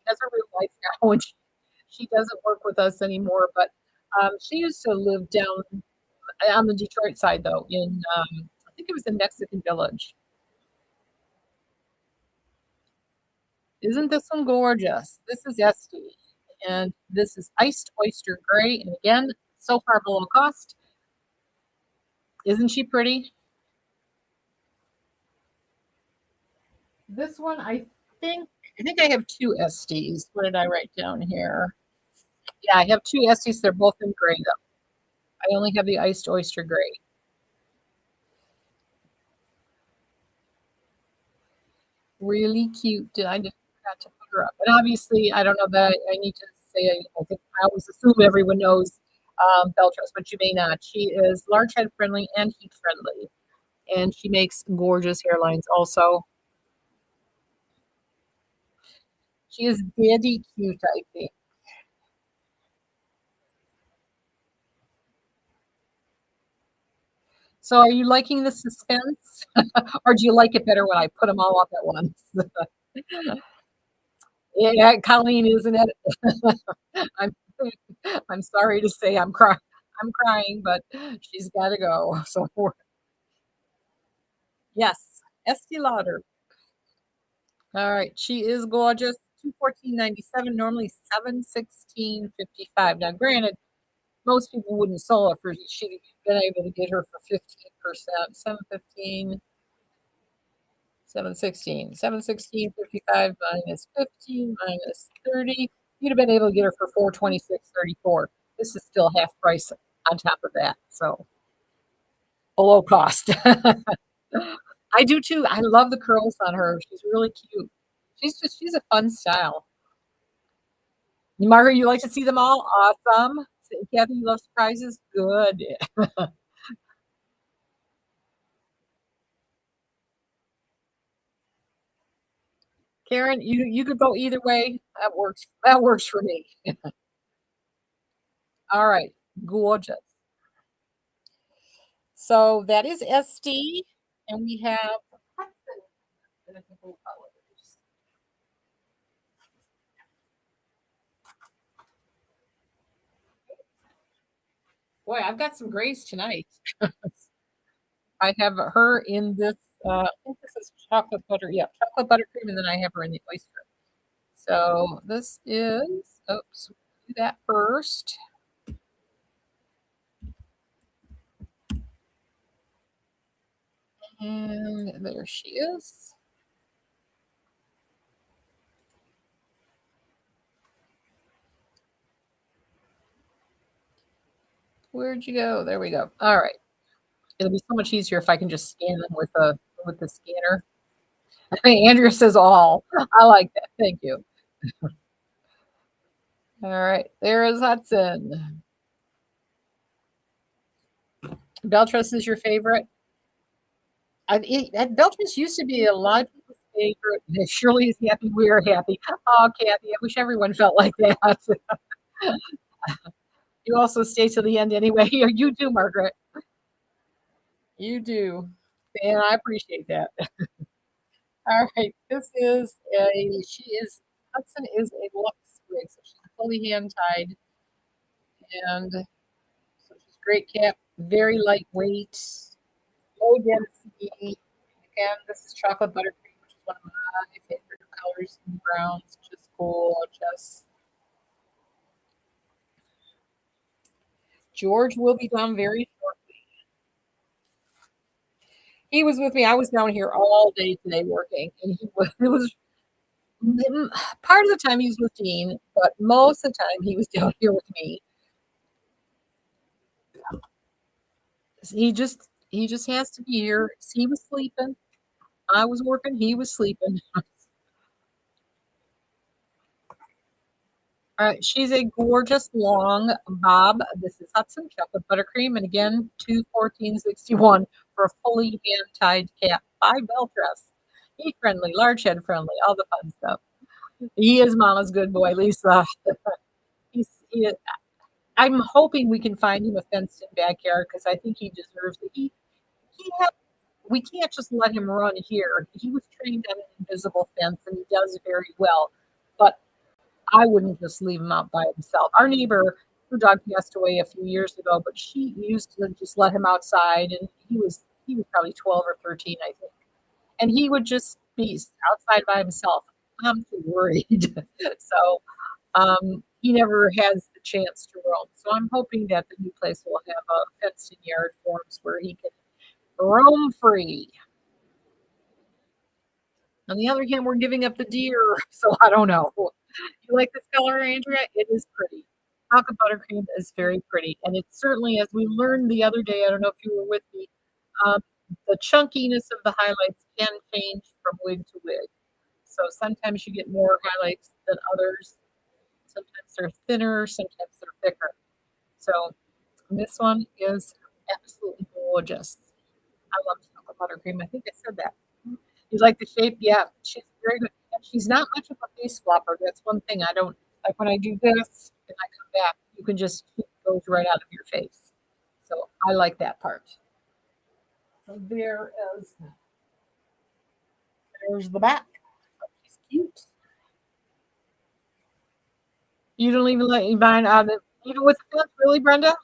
S1: has a real life now, and she doesn't work with us anymore. But she used to live down on the Detroit side, though. I think it was in Mexican Village. Isn't this one gorgeous? This is Esty, and this is iced oyster gray. And again, so far below cost. Isn't she pretty? This one, think, I think I have two Estes. What did I write down here? Yeah, I have two Estes. They're both in gray though. I only have the iced oyster gray. Really cute. I just got to put her up. And obviously, I don't know that I need to say, I think I always assume everyone knows Beltress, but you may not. She is large head friendly and heat friendly. And she makes gorgeous hairlines also. She is very cute, I think. So are you liking the suspense? Or do you like it better when I put them all up at once? Yeah, Colleen, isn't it? I'm I'm sorry to say I'm crying, but she's gotta go. So yes, Estee Lauder. All right, she is gorgeous. 214.97, normally 716.55. Now, granted, most people wouldn't sell her for she'd been able to get her for 15%. 715, 716, 716.55 minus 15 minus 30. You'd have been able to get her for 426.34. This is still half price on top of that. So below cost. I do too. I love the curls on her. She's really cute. She's a fun style. Margaret, you like to see them all? Awesome. Kathy, you love surprises? Good. Karen, you could go either way. That works. That works for me. All right. Gorgeous. So that is SD, and we have boy, I've got some grays tonight. I have her in this. I think this is chocolate butter. Yeah, chocolate buttercream, and then I have her in the oyster. So this is. Oops, do that first. And there she is. Where'd you go? There we go. All right. It'll be so much easier if I can just scan them with the scanner. Andrea says all. I like that. Thank you. All right. There is Hudson. Beltress is your favorite. Beltress used to be a lot of people's favorite. Shirley is happy. We're happy. Oh, Kathy, I wish everyone felt like that. You also stay to the end anyway. You do, Margaret. You do. And I appreciate that. All right. Hudson is a Lux wig. So she's fully hand tied. And so she's great cap, very lightweight, low density. Again, this is chocolate buttercream, which is one of my favorite colors. Browns, just gorgeous. George will be down very shortly. He was with me. I was down here all day today working, and he was. It was part of the time he was with Jean, but most of the time he was down here with me. He just has to be here. He was sleeping. I was working. He was sleeping. She's a gorgeous long bob. This is Hudson chocolate buttercream, and again, 214.61 for a fully hand tied cap by Beltress. Heat friendly, large head friendly, all the fun stuff. He is Mama's good boy, Lisa. He is, I'm hoping we can find him a fenced in backyard because I think he deserves it. He had, we can't just let him run here. He was trained on an invisible fence, and he does very well. But I wouldn't just leave him out by himself. Our neighbor, her dog passed away a few years ago, but she used to just let him outside, and he was probably 12 or 13, I think, and he would just be outside by himself. I'm too worried. So, he never has the chance to roam. So I'm hoping that the new place will have a fenced-in yard for him where he can roam free. On the other hand, we're giving up the deer, so I don't know. You like this color, Andrea? It is pretty. Chocolate buttercream is very pretty, and it's certainly, as we learned the other day, I don't know if you were with me, um, the chunkiness of the highlights can change from wig to wig. So sometimes you get more highlights than others. Sometimes they're thinner, sometimes they're thicker. So this one is absolutely gorgeous. I love chocolate buttercream. I think I said that. You like the shape? Yeah, she's very good. And she's not much of a face flopper. That's one thing I don't like when I do this and I come back, you can just it goes right out of your face. So I like that part. So there's the back. She's cute. You don't even let you find out that even with the fence, really, Brenda?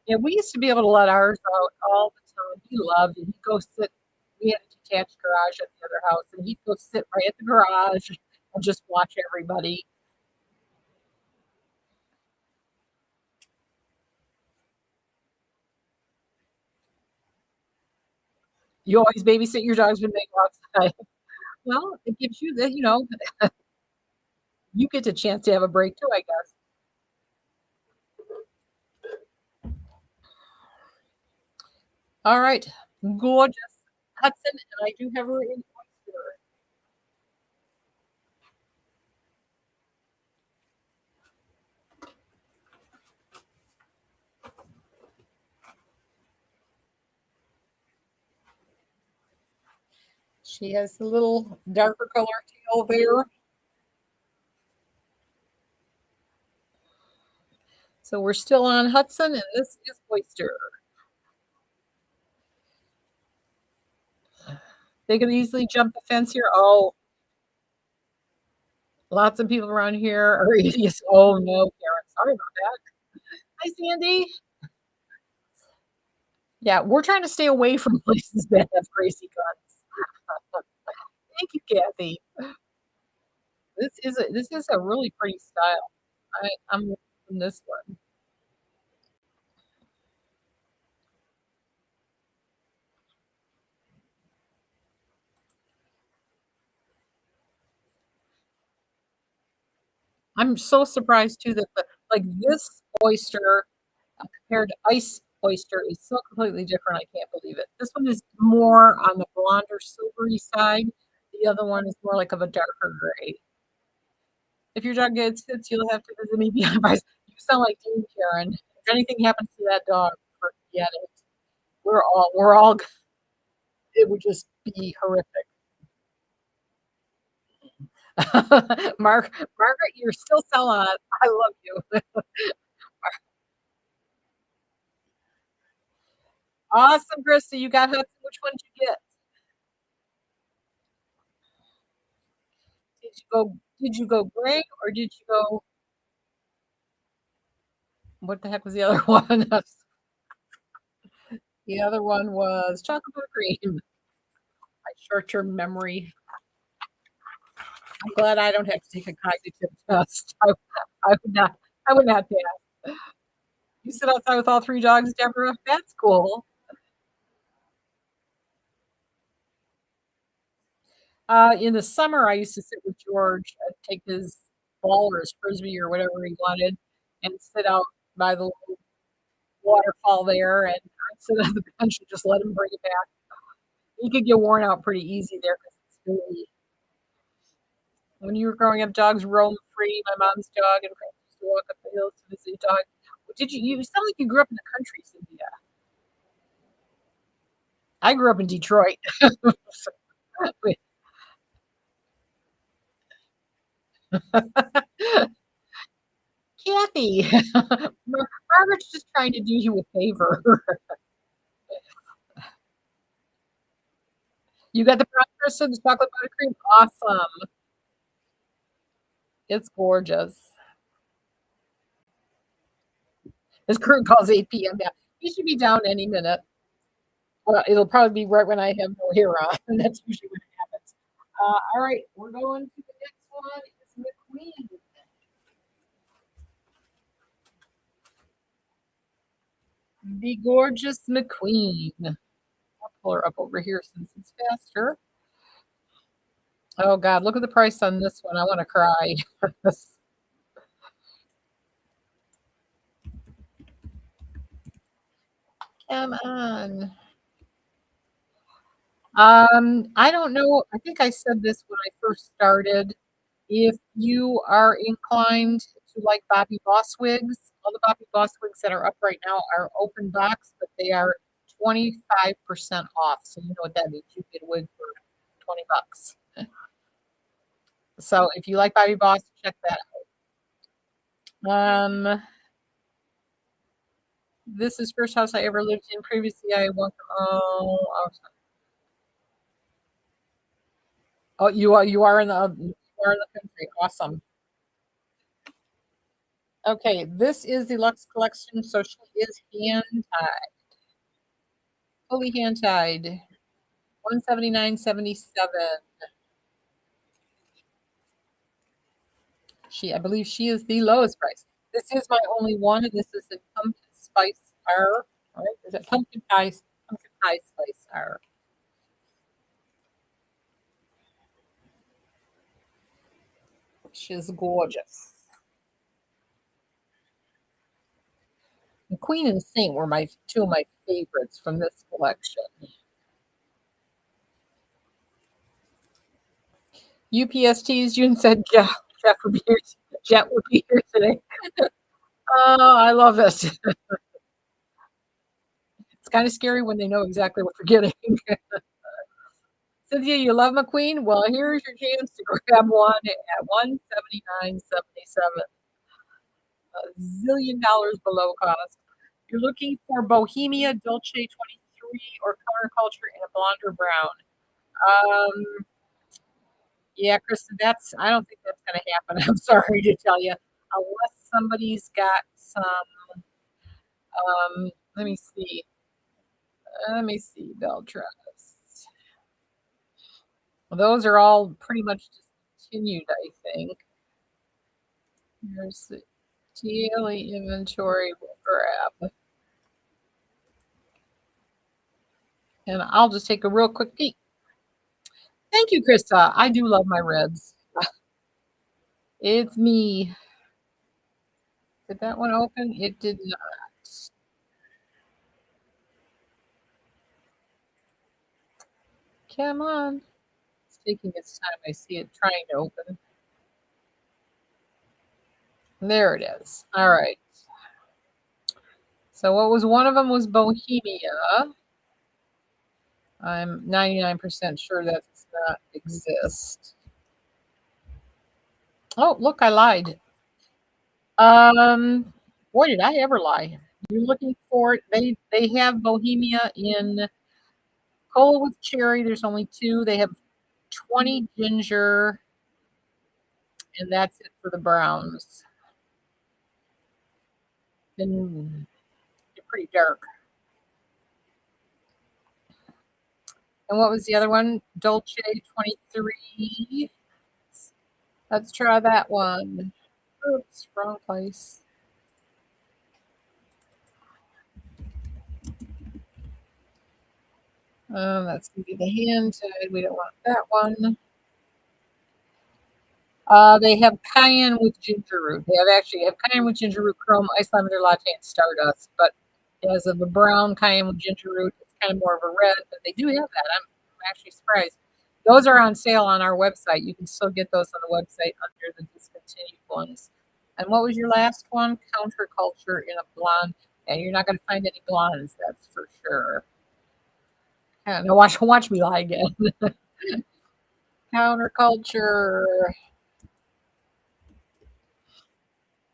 S1: Yeah, we used to be able to let ours out all the time. He loved it. He'd go sit. We had a detached garage at the other house, and he'd go sit right at the garage and just watch everybody. You always babysit your dogs when they go outside. Well, it gives you the, you get a chance to have a break too, I guess. All right, gorgeous Hudson, and I do have her in oyster. She has a little darker color tail there. So we're still on Hudson, and this is oyster. They can easily jump the fence here. Oh, lots of people around here are idiots. Oh no, Karen, sorry about that. Hi, Sandy. Yeah, we're trying to stay away from places that have crazy guns. Thank you, Kathy. This is a really pretty style. I'm liking this one. I'm so surprised too that like this oyster compared to ice oyster is so completely different. I can't believe it. This one is more on the blonder silvery side. The other one is more like of a darker gray. If your dog gets hits, you'll have to visit me beyond price. You sound like Dean, Karen. If anything happens to that dog, forget it. We're all it would just be horrific. Margaret, you're still selling it. I love you. Awesome, Krista. You got Hudson. Which one did you get? Did you go gray or did you go what the heck was the other one? The other one was chocolate cream. My short-term memory. I'm glad I don't have to take a cognitive test. I would not. I would not pass. You sit outside with all three dogs, Deborah. That's cool. In the summer, I used to sit with George, take his ball or his frisbee or whatever he wanted, and sit out by the little waterfall there, and I'd sit on the bench and just let him bring it back. He could get worn out pretty easy there because it's really when you were growing up, dogs roam free. My mom's dog and friends used to walk up the hills to visit a dog. Did you? You sound like you grew up in the country, Cynthia. I grew up in Detroit. Kathy, Margaret's just trying to do you a favor. You got the breakfast and the chocolate buttercream. Awesome. It's gorgeous. His current calls 8 p.m. Yeah, he should be down any minute. Well, it'll probably be right when I have no hair on, and that's usually when it happens. All right, we're going to the next one. Is McQueen, the gorgeous McQueen. I'll pull her up over here since it's faster. Oh God, look at the price on this one. I want to cry. Come on. I don't know. I think I said this when I first started. If you are inclined to like Bobby Boss wigs, all the Bobby Boss wigs that are up right now are open box, but they are 25% off. So you know what that means. You get a wig for 20 bucks. So if you like Bobby Boss, check that out. This is first house I ever lived in. Previously, I went. Oh, you are in the country. Awesome. Okay, this is the Lux collection, so she is hand tied, fully hand tied. 179.77. I believe she is the lowest price. This is my only one. This is the pumpkin spice R. Right? Is it pumpkin pie spice R? She's gorgeous. The Queen and Saint were my two of my favorites from this collection. UPS teased you and said Jeff would be here. Jet would be here today. Oh, I love it. It's kind of scary when they know exactly what you're getting. Cynthia, you love McQueen? Well, here's your chance to grab one at 179.77, a zillion dollars below cost. You're looking for Bohemia Dolce 23 or counterculture in a blonde or brown. Yeah, Kristen, I don't think that's going to happen. I'm sorry to tell you, unless somebody's got some. Let me see. Beltras. Well, those are all pretty much discontinued, I think. Here's the daily inventory we'll grab. And I'll just take a real quick peek. Thank you, Krista. I do love my reds. It's me. Did that one open? It did not. Come on. It's taking its time. I see it trying to open. There it is. All right. So what was one of them was Bohemia. I'm 99% sure that does not exist. Oh, look, I lied. Boy, did I ever lie. You're looking for it. They have Bohemia in cola with cherry. There's only two. They have 20 ginger, and that's it for the browns. And they're pretty dark. And what was the other one? Dolce 23. Let's try that one. Oops, wrong place. That's gonna be the hand side. We don't want that one. They have cayenne with ginger root. They have cayenne with ginger root, chrome, ice lavender latte, and stardust. But as of a brown cayenne with ginger root, it's kind of more of a red. But they do have that. I'm actually surprised. Those are on sale on our website. You can still get those on the website under the discontinued ones. And what was your last one? Counterculture in a blonde. And you're not going to find any blondes, that's for sure. No, watch me lie again. Counterculture.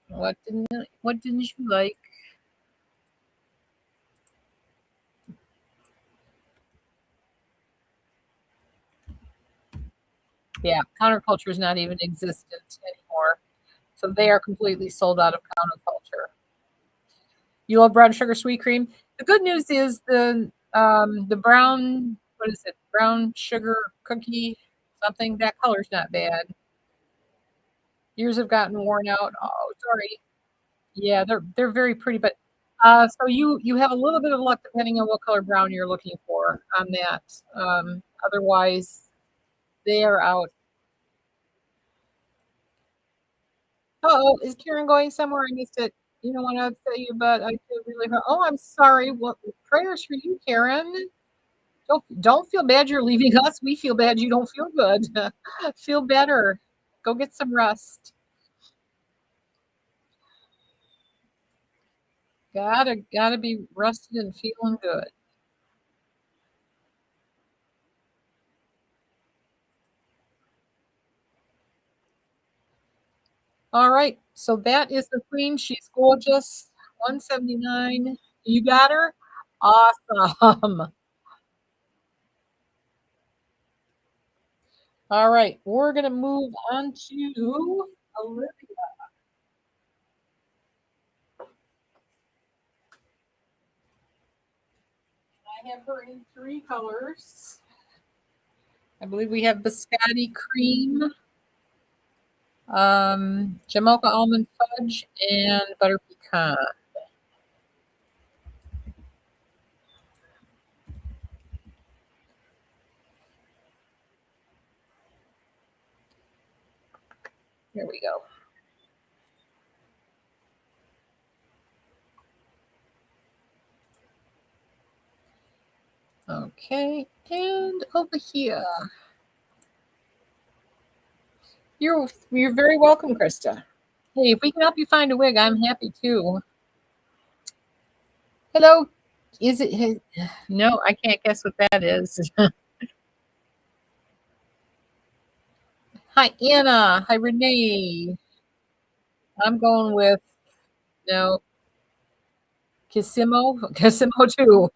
S1: What didn't you like? Yeah, counterculture is not even existent anymore. So they are completely sold out of counterculture. You love brown sugar sweet cream. The good news is the brown, what is it? Brown sugar cookie, something. That color's not bad. Yours have gotten worn out. Oh, sorry. Yeah, they're very pretty, but so you have a little bit of luck depending on what color brown you're looking for on that. Otherwise, they are out. Oh, is Karen going somewhere? I missed it. You don't want to upset you, but I feel really hurt. Oh, I'm sorry. What prayers for you, Karen? Don't feel bad you're leaving us. We feel bad you don't feel good. Feel better. Go get some rest. Gotta be rested and feeling good. All right. So that is the queen. She's gorgeous. 179. You got her? Awesome. All right. We're gonna move on to Olivia. I have her in three colors. I believe we have biscotti cream, Jamocha almond fudge, and butter pecan. Here we go. Okay, and over here. You're very welcome, Krista. Hey, if we can help you find a wig, I'm happy too. Hello. Is it his? No, I can't guess what that is. Hi, Anna. Hi, Renee. I'm going with no Kissimo. Kissimo too.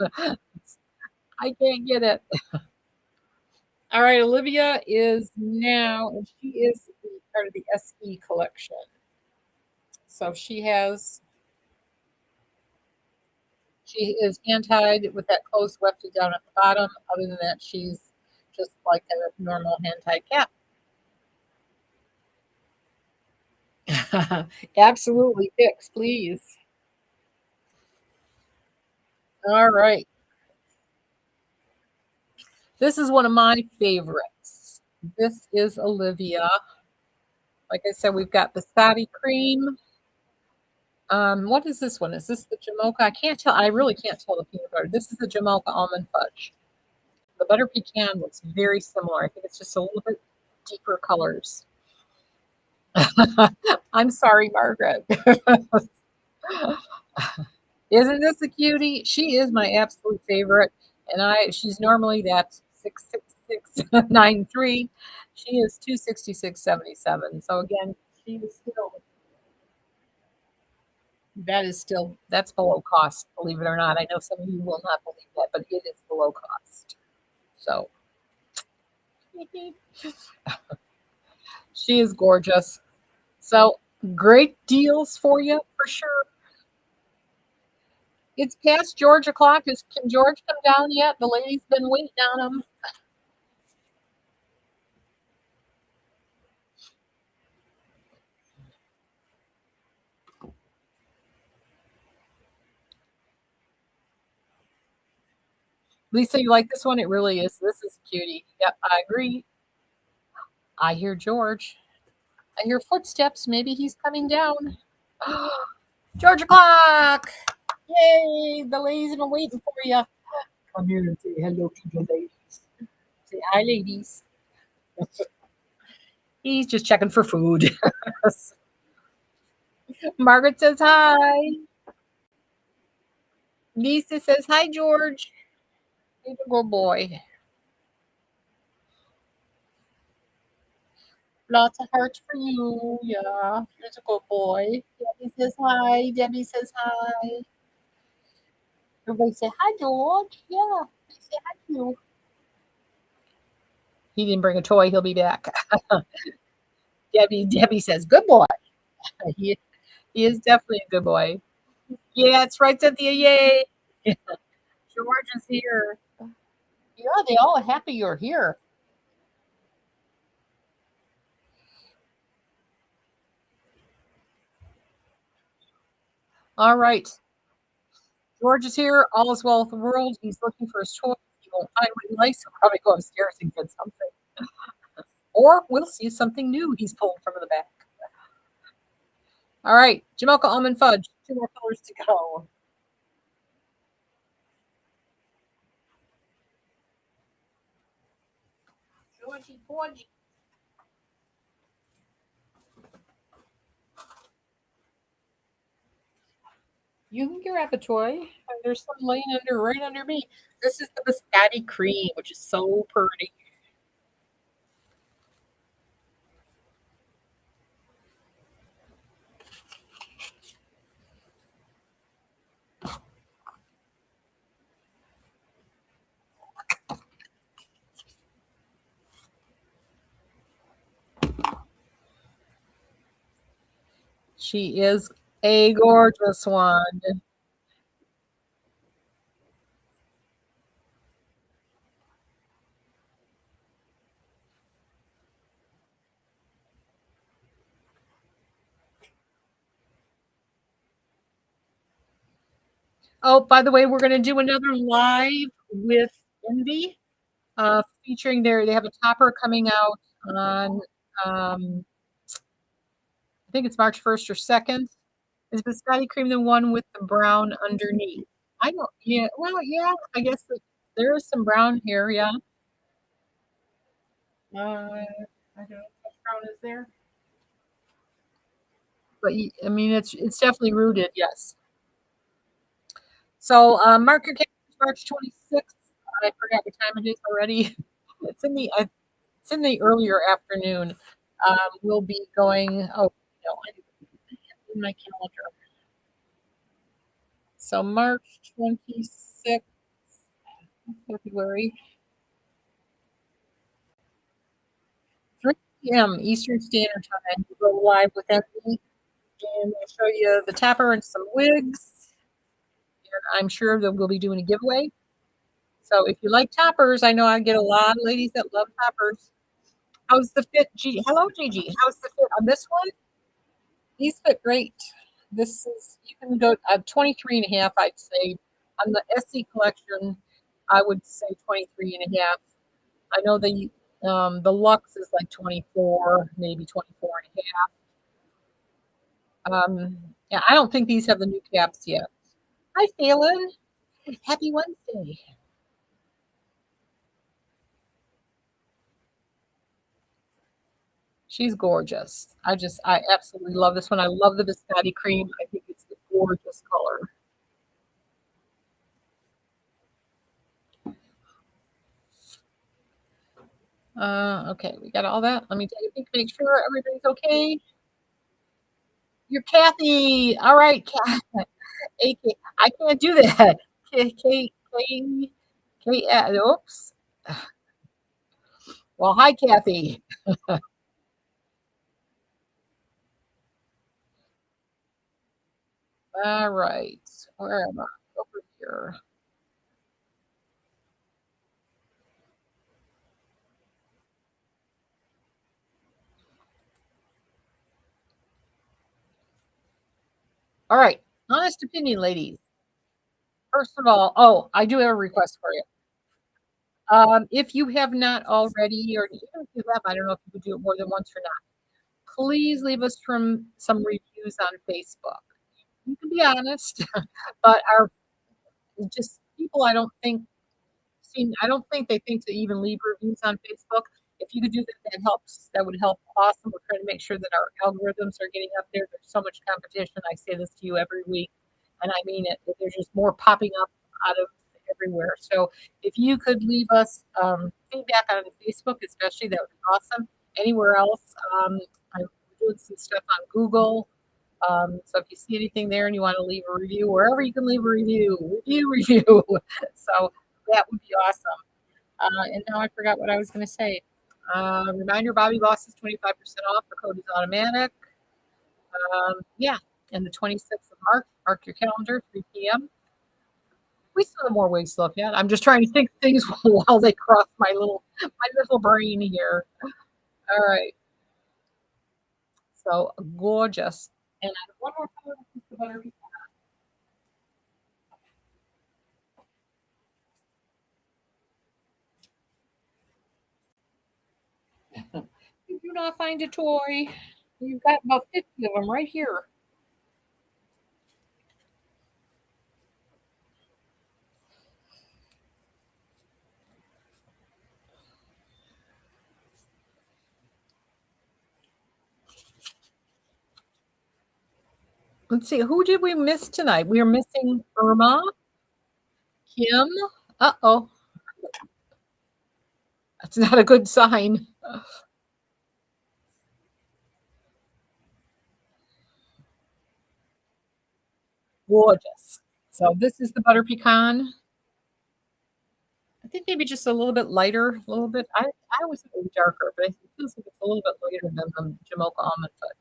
S1: I can't get it. All right, Olivia is now, and she is part of the SE collection. So she is hand tied with that close wefted down at the bottom. Other than that, she's just like a normal hand tied cap. Absolutely, fix, please. All right. This is one of my favorites. This is Olivia. Like I said, we've got biscotti cream. What is this one? Is this the Jamocha? I can't tell. I really can't tell the peanut butter. This is the Jamocha almond fudge. The butter pecan looks very similar. I think it's just a little bit deeper colors. I'm sorry, Margaret. Isn't this a cutie? She is my absolute favorite, and she's normally that 66693. She is 266.77. So again, she is still that's below cost, believe it or not. I know some of you will not believe that, but it is below cost. So she is gorgeous. So great deals for you for sure. It's past George o'clock. Can George come down yet? The lady's been waiting on him. Lisa, you like this one? It really is. This is a cutie. Yep, I agree. I hear George. I hear footsteps. Maybe he's coming down. George o'clock. Yay! The lady's been waiting for you. Come here and say hello to the ladies. Say hi, ladies. He's just checking for food. Margaret says hi. Lisa says hi, George. He's a good boy. Lots of hearts for you. Yeah, he's a good boy. Debbie says hi. Debbie says hi. Everybody say hi, George. Yeah, say hi to you. He didn't bring a toy. He'll be back. Debbie says, good boy. He, he is definitely a good boy. Yeah, it's right, Cynthia. Yay. George is here. Yeah, they all are happy you're here. All right. George is here. All is well with the world. He's looking for his toy. He won't find what he likes. He'll probably go upstairs and get something. Or we'll see something new he's pulled from the back. All right. Jamelka Almond Fudge. Two more colors to go. Georgie Porgy. You can grab a toy. There's some laying under right under me. This is the biscotti cream, which is so pretty. She is a gorgeous one. Oh, by the way, we're going to do another live with Envy, featuring they have a topper coming out on, um, I think it's March 1st or 2nd. Is biscotti cream the one with the brown underneath? I don't, yeah, well, yeah, I guess there is some brown here, yeah. I don't know what brown is there, but I mean, it's definitely rooted, yes. So mark your calendars, March 26th. I forgot what time it is already. It's in the it's in the earlier afternoon. We'll be going. Oh no, I in my calendar. So March 26th, February, 3 p.m. Eastern Standard Time. We'll go live with Emily, and we'll show you the tapper and some wigs. And I'm sure that we'll be doing a giveaway. So if you like toppers, I know I get a lot of ladies that love toppers. How's the fit, Gigi? Hello, Gigi. How's the fit on this one? These fit great. This is, you can go 23 and a half, I'd say. On the SC collection, I would say 23 and a half. I know the Lux is like 24, maybe 24 and a half. Yeah, I don't think these have the new caps yet. Hi, Phelan. Happy Wednesday. She's gorgeous. I absolutely love this one. I love the biscotti cream. I think it's a gorgeous color. Okay, we got all that. Let me take a peek, make sure everybody's okay. You're Kathy. All right, AK. I can't do that. K K K K. Oops. Well, hi, Kathy. All right. Where am I? Over here. All right. Honest opinion, ladies. First of all, oh, I do have a request for you. If you have not already, or even if you have, I don't know if you could do it more than once or not. Please leave us from some reviews on Facebook. You can be honest, but our just people I don't think they think to even leave reviews on Facebook. If you could do that, that helps. That would help. Awesome. We're trying to make sure that our algorithms are getting up there. There's so much competition. I say this to you every week, and I mean it. There's just more popping up out of everywhere. So if you could leave us feedback on Facebook, especially, that would be awesome. Anywhere else, I'm doing some stuff on Google. So if you see anything there and you want to leave a review, wherever you can leave a review. So that would be awesome. And now I forgot what I was going to say. Reminder, Bobby Boss is 25% off. The code is automatic. Yeah, and the 26th of March, mark your calendar, 3 p.m. We still have more wigs to look at. I'm just trying to think things while they cross my little brain here. All right. So gorgeous. And I have one more color, the butter. Do not find a toy. You've got about 50 of them right here. Let's see, who did we miss tonight? We are missing Irma, Kim. Uh-oh, that's not a good sign. Gorgeous. So this is the butter pecan. I think maybe just a little bit lighter, a little bit. I always think it was darker, but it feels like it's a little bit lighter than the Jamocha almond foot.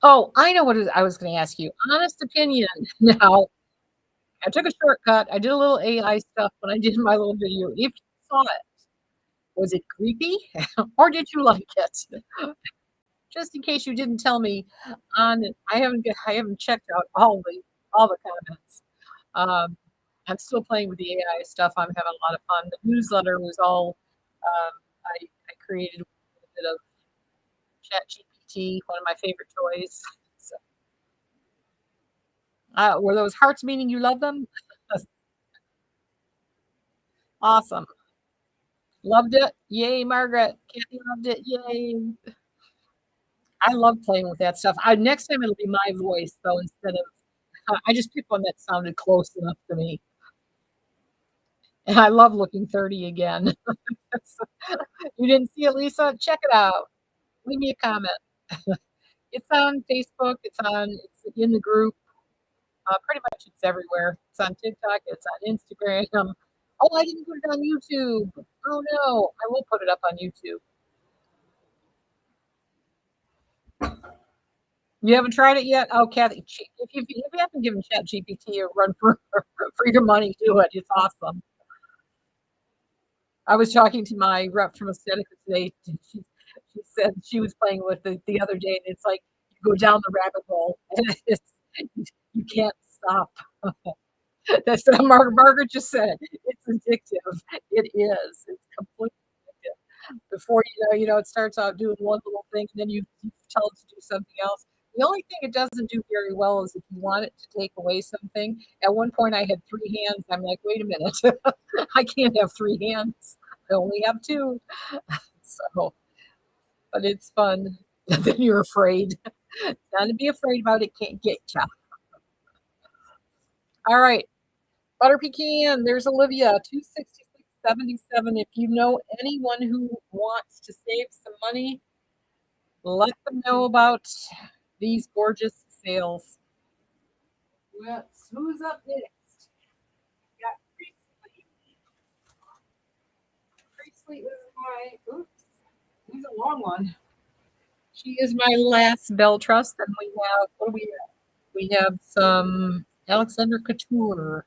S1: Oh, I know what I was going to ask you. Honest opinion. Now, I took a shortcut. I did a little AI stuff when I did my little video. If you saw it, was it creepy or did you like it? Just in case you didn't tell me on I haven't checked out all the comments. Um, I'm still playing with the AI stuff. I'm having a lot of fun. The newsletter was all I created with a bit of Chat GPT, one of my favorite toys. So, were those hearts meaning you love them? Awesome. Loved it. Yay, Margaret. Kathy loved it. Yay. I love playing with that stuff. Next time it'll be my voice though instead of I just picked one that sounded close enough to me. And I love looking 30 again. You didn't see it, Lisa? Check it out. Leave me a comment. It's on Facebook. It's in the group. Pretty much it's everywhere. It's on TikTok. It's on Instagram. Oh, I didn't put it on YouTube. Oh no, I will put it up on YouTube. You haven't tried it yet? Oh, Kathy, if you haven't given Chat GPT a run for your money, do it. It's awesome. I was talking to my rep from Aesthetica today. She said she was playing with it the other day, and it's like you go down the rabbit hole, and you can't stop. That's what Margaret just said. It's addictive. It is. It's completely addictive. Before it starts out doing one little thing, and then you tell it to do something else. The only thing it doesn't do very well is if you want it to take away something. At one point, I had three hands. I'm like, wait a minute, I can't have three hands. I only have two. So, but it's fun. Then you're afraid. Not to be afraid about it. Can't get you. All right. Butter pecan, there's Olivia, 266.77. If you know anyone who wants to save some money, let them know about these gorgeous sales. Who's up next? Got Priestley. Priestley is oops, he's a long one. She is my last bell trust, and we have, what do we have? We have some Alexander Couture.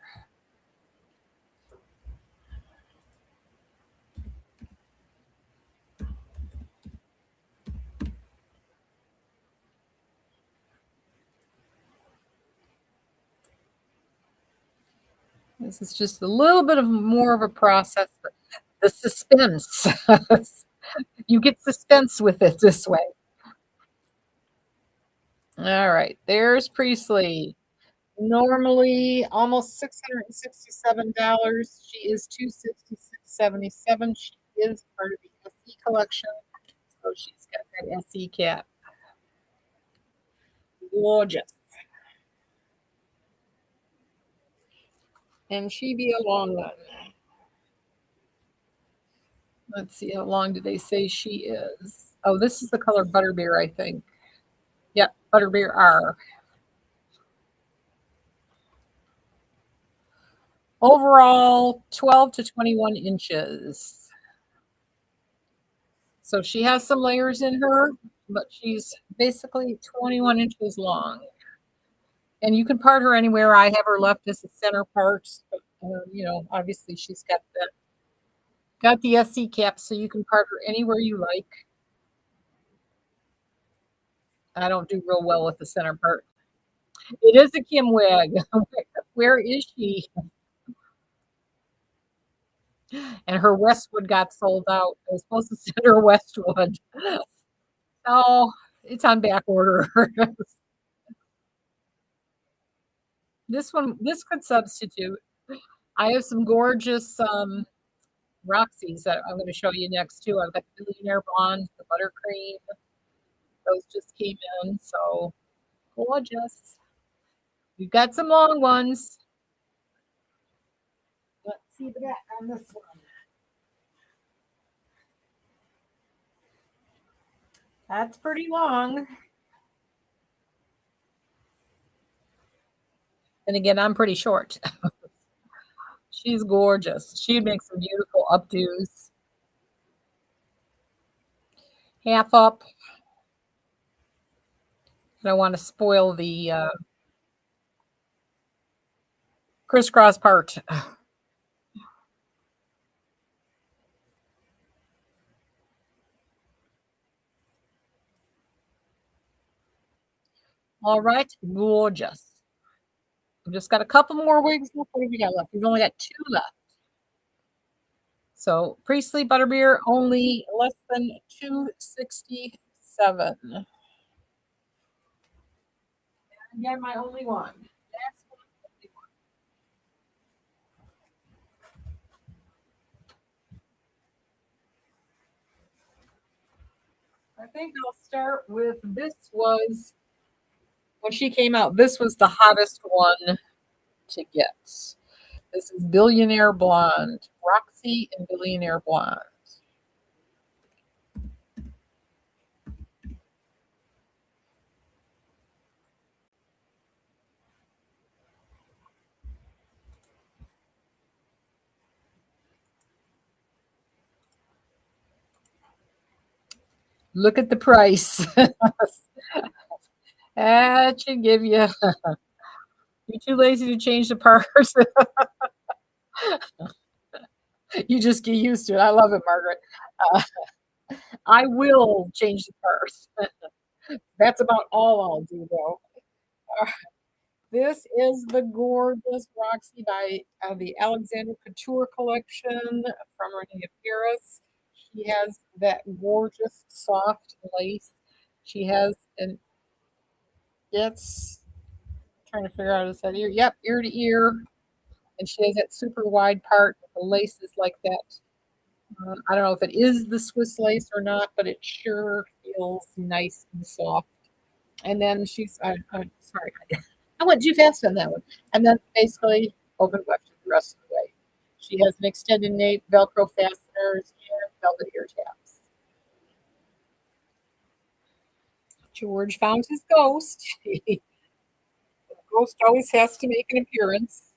S1: This is just a little bit of more of a process, but the suspense. You get suspense with it this way. All right, there's Priestley. Normally almost $667. She is 266.77. She is part of the SE collection. So she's got that SE cap. Gorgeous. And she be a long one. Let's see, how long do they say she is? Oh, this is the color Butterbeer, I think. Yep, Butterbeer R. Overall, 12 to 21 inches. So she has some layers in her, but she's basically 21 inches long. And you can part her anywhere. I have her left as the center part. But, obviously she's got the SC cap, so you can part her anywhere you like. I don't do real well with the center part. It is a Kim wig. Where is she? And her Westwood got sold out. I was supposed to send her Westwood. Oh, it's on back order. This could substitute. I have some gorgeous Roxy's that I'm going to show you next too. I've got the Billionaire Blonde, the Buttercream. Those just came in, so gorgeous. We've got some long ones. Let's see the back on this one. That's pretty long. And again, I'm pretty short. She's gorgeous. She'd make some beautiful updos. Half up. I don't want to spoil the crisscross part. All right, gorgeous. We've just got a couple more wigs left. What have we got left? We've only got 2 left. So Priestley Butterbeer only less than 267. Again, my only one. That's I think I'll start with this was when she came out. This was the hottest one to get. This is Billionaire Blonde, Roxy and Billionaire Blonde. Look at the price. That should give you. You're too lazy to change the parts. You just get used to it. I love it, Margaret. Uh, I will change the parts. That's about all I'll do, though. This is the gorgeous Roxy by the Alexander Couture collection from Renee Paris. She has that gorgeous soft lace. She has an it's trying to figure out is that ear. Yep, ear to ear. And she has that super wide part. The lace is like that. I don't know if it is the Swiss lace or not, but it sure feels nice and soft. And then sorry, I went too fast on that one. And then basically open button the rest of the way. She has an extended nape, Velcro fasteners, and velvet ear tabs. George found his ghost. The ghost always has to make an appearance.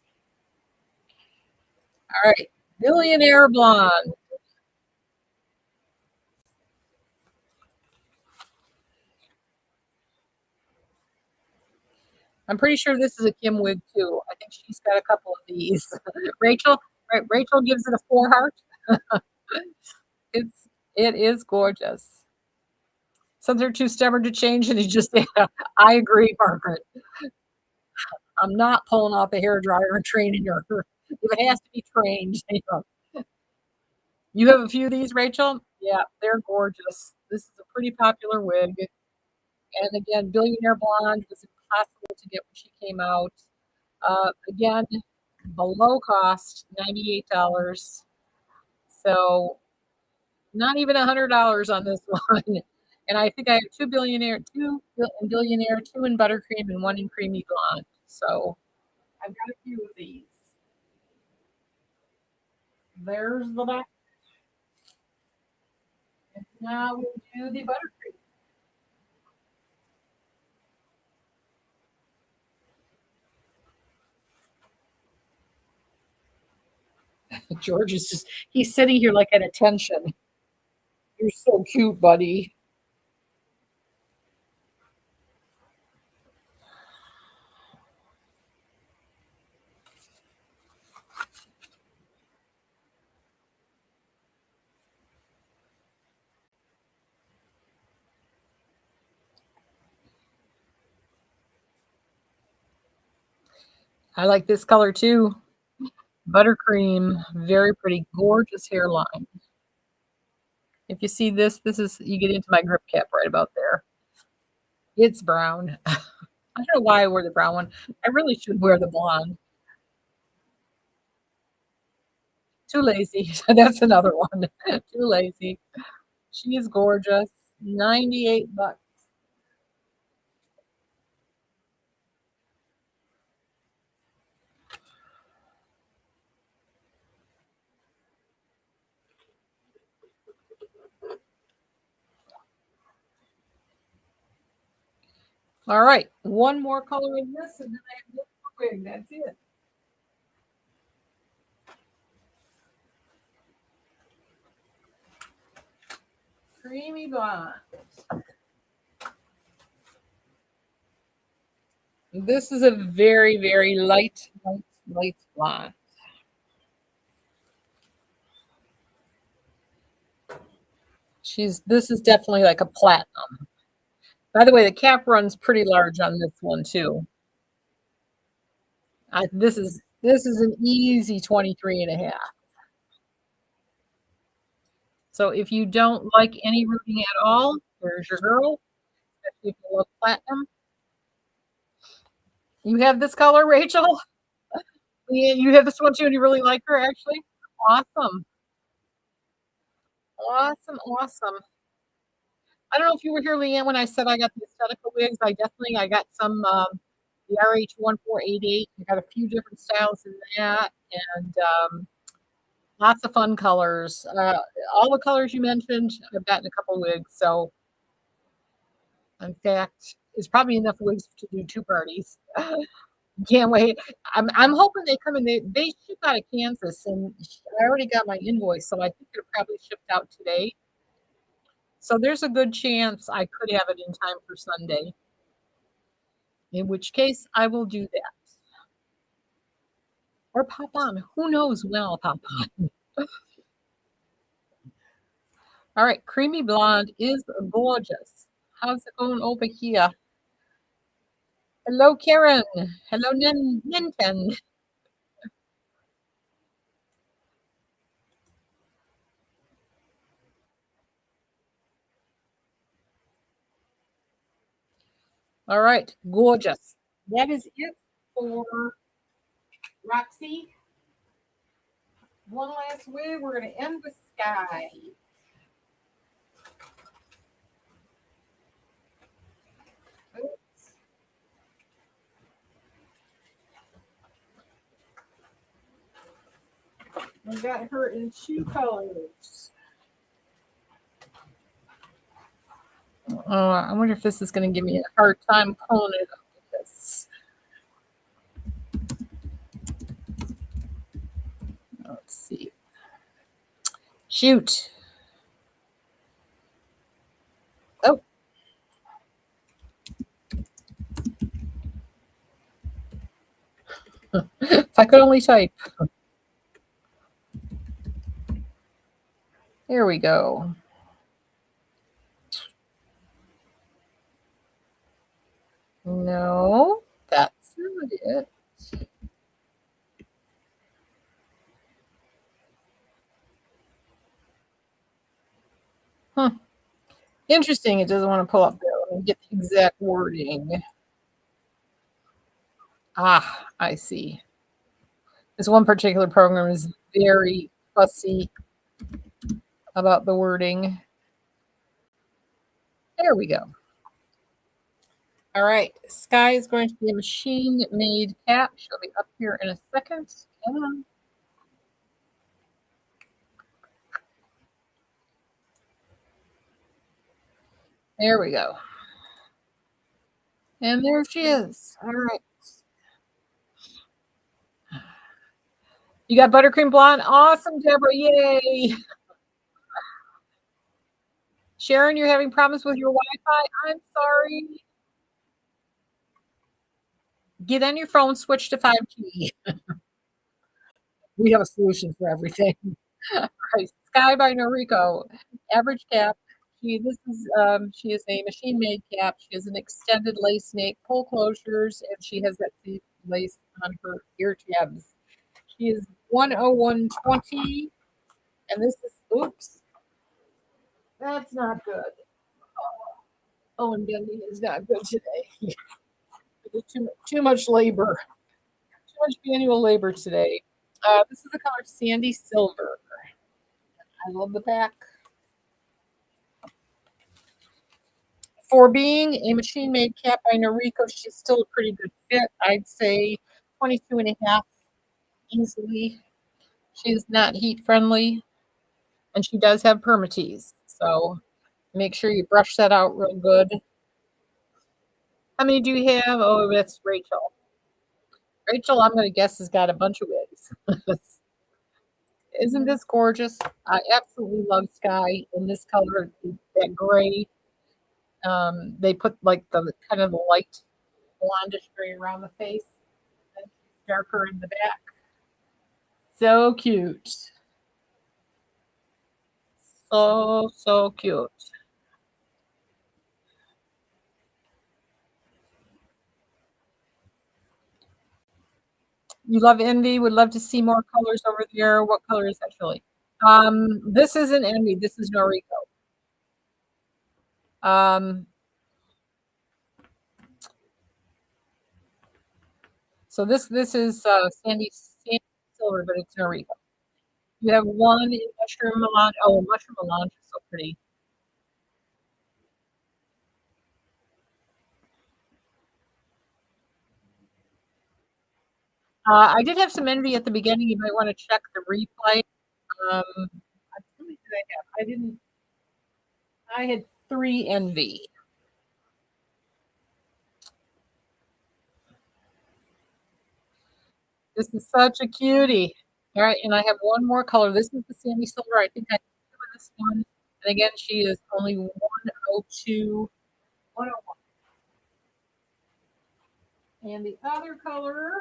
S1: All right, Billionaire Blonde. I'm pretty sure this is a Kim wig too. I think she's got a couple of these. Rachel, right? Rachel gives it a 4 heart. It is gorgeous. Some are too stubborn to change, and you just I agree, Margaret. I'm not pulling off a hair dryer and training her. If it has to be trained, You have a few of these, Rachel? Yeah, they're gorgeous. This is a pretty popular wig. And again, Billionaire Blonde was impossible to get when she came out. Again, below cost, $98. So not even $100 on this one. And I think I have two in billionaire, 2 in buttercream, and 1 in creamy blonde. So I've got a few of these. There's the back. And now we'll do the buttercream. George is he's sitting here like at attention. You're so cute, buddy. I like this color too. Buttercream, very pretty, gorgeous hairline. If you see this, this is you get into my grip cap right about there. It's brown. I don't know why I wear the brown one. I really should wear the blonde. Too lazy. That's another one. Too lazy. She is gorgeous. 98 bucks. All right, one more color in this, and then I have the wig. That's it. Creamy blonde. This is a very, very light blonde. This is definitely like a platinum. By the way, the cap runs pretty large on this one too. This is an easy 23 and a half. So if you don't like any rooting at all, there's your girl. If you love platinum, you have this color, Rachel. Yeah, you have this one too, and you really like her actually. Awesome, awesome, awesome. I don't know if you were here, Leanne, when I said I got the aesthetical wigs. I got some the RH1488. I got a few different styles in that, and lots of fun colors. All the colors you mentioned, I've gotten a couple wigs. So, in fact, it's probably enough wigs to do two parties. Can't wait. I'm hoping they come in. They ship out of Kansas, and I already got my invoice, so I think they're probably shipped out today. So there's a good chance I could have it in time for Sunday. In which case, I will do that or pop on. Who knows when I'll pop on? All right, creamy blonde is gorgeous. How's it going over here? Hello, Karen. Hello, Ninten. All right, gorgeous. That is it for Roxy. One last wig. We're going to end with Sky. Oops. We got her in two colors. Oh, I wonder if this is going to give me a hard time pulling it up with this. Let's see. Shoot. Oh. If I could only type. There we go. No, that's not it. Huh. Interesting. It doesn't want to pull up there. Let me get the exact wording. Ah, I see. This one particular program is very fussy about the wording. There we go. All right. Sky is going to be a machine made cap. She'll be up here in a second. Come on. There we go. And there she is. All right. You got buttercream blonde. Awesome, Deborah. Yay. Sharon, you're having problems with your Wi-Fi. I'm sorry. Get on your phone, switch to 5G. We have a solution for everything. All right, Sky by Noriko, average cap. She is a machine made cap. She has an extended lace nape, pull closures, and she has that lace on her ear tabs. She is 10120. And this is, oops, that's not good. Oh, and bending is not good today. Too much labor, too much manual labor today. This is the color Sandy Silver. I love the back. For being a machine made cat by Noriko, she's still a pretty good fit. I'd say 22 and a half easily. She's not heat friendly, and she does have permatease. So make sure you brush that out real good. How many do you have? Oh, that's Rachel. Rachel, I'm going to guess, has got a bunch of wigs. Isn't this gorgeous? I absolutely love Sky in this color, that gray. They put like the kind of the light blondish gray around the face, and darker in the back. So cute. So, so cute. You love Envy. Would love to see more colors over there. What color is that, Shirley? This isn't Envy. This is Noriko. Um, so this is Sandy Silver, but it's Noriko. You have one in mushroom melange. Oh, mushroom melange is so pretty. I did have some envy at the beginning. You might want to check the replay. How many did I have? I didn't. I had three envy. This is such a cutie. All right, and I have one more color. This is the Sandy Silver. I think I have this one. And again, she is only 102, 101. And the other color,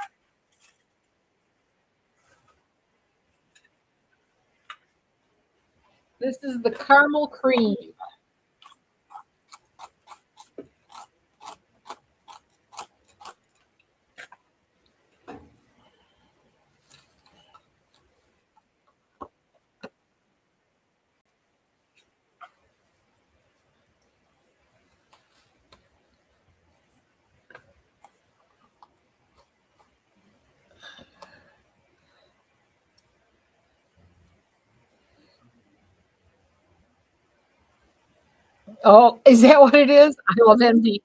S1: this is the Caramel Cream. Oh, is that what it is? I love envy.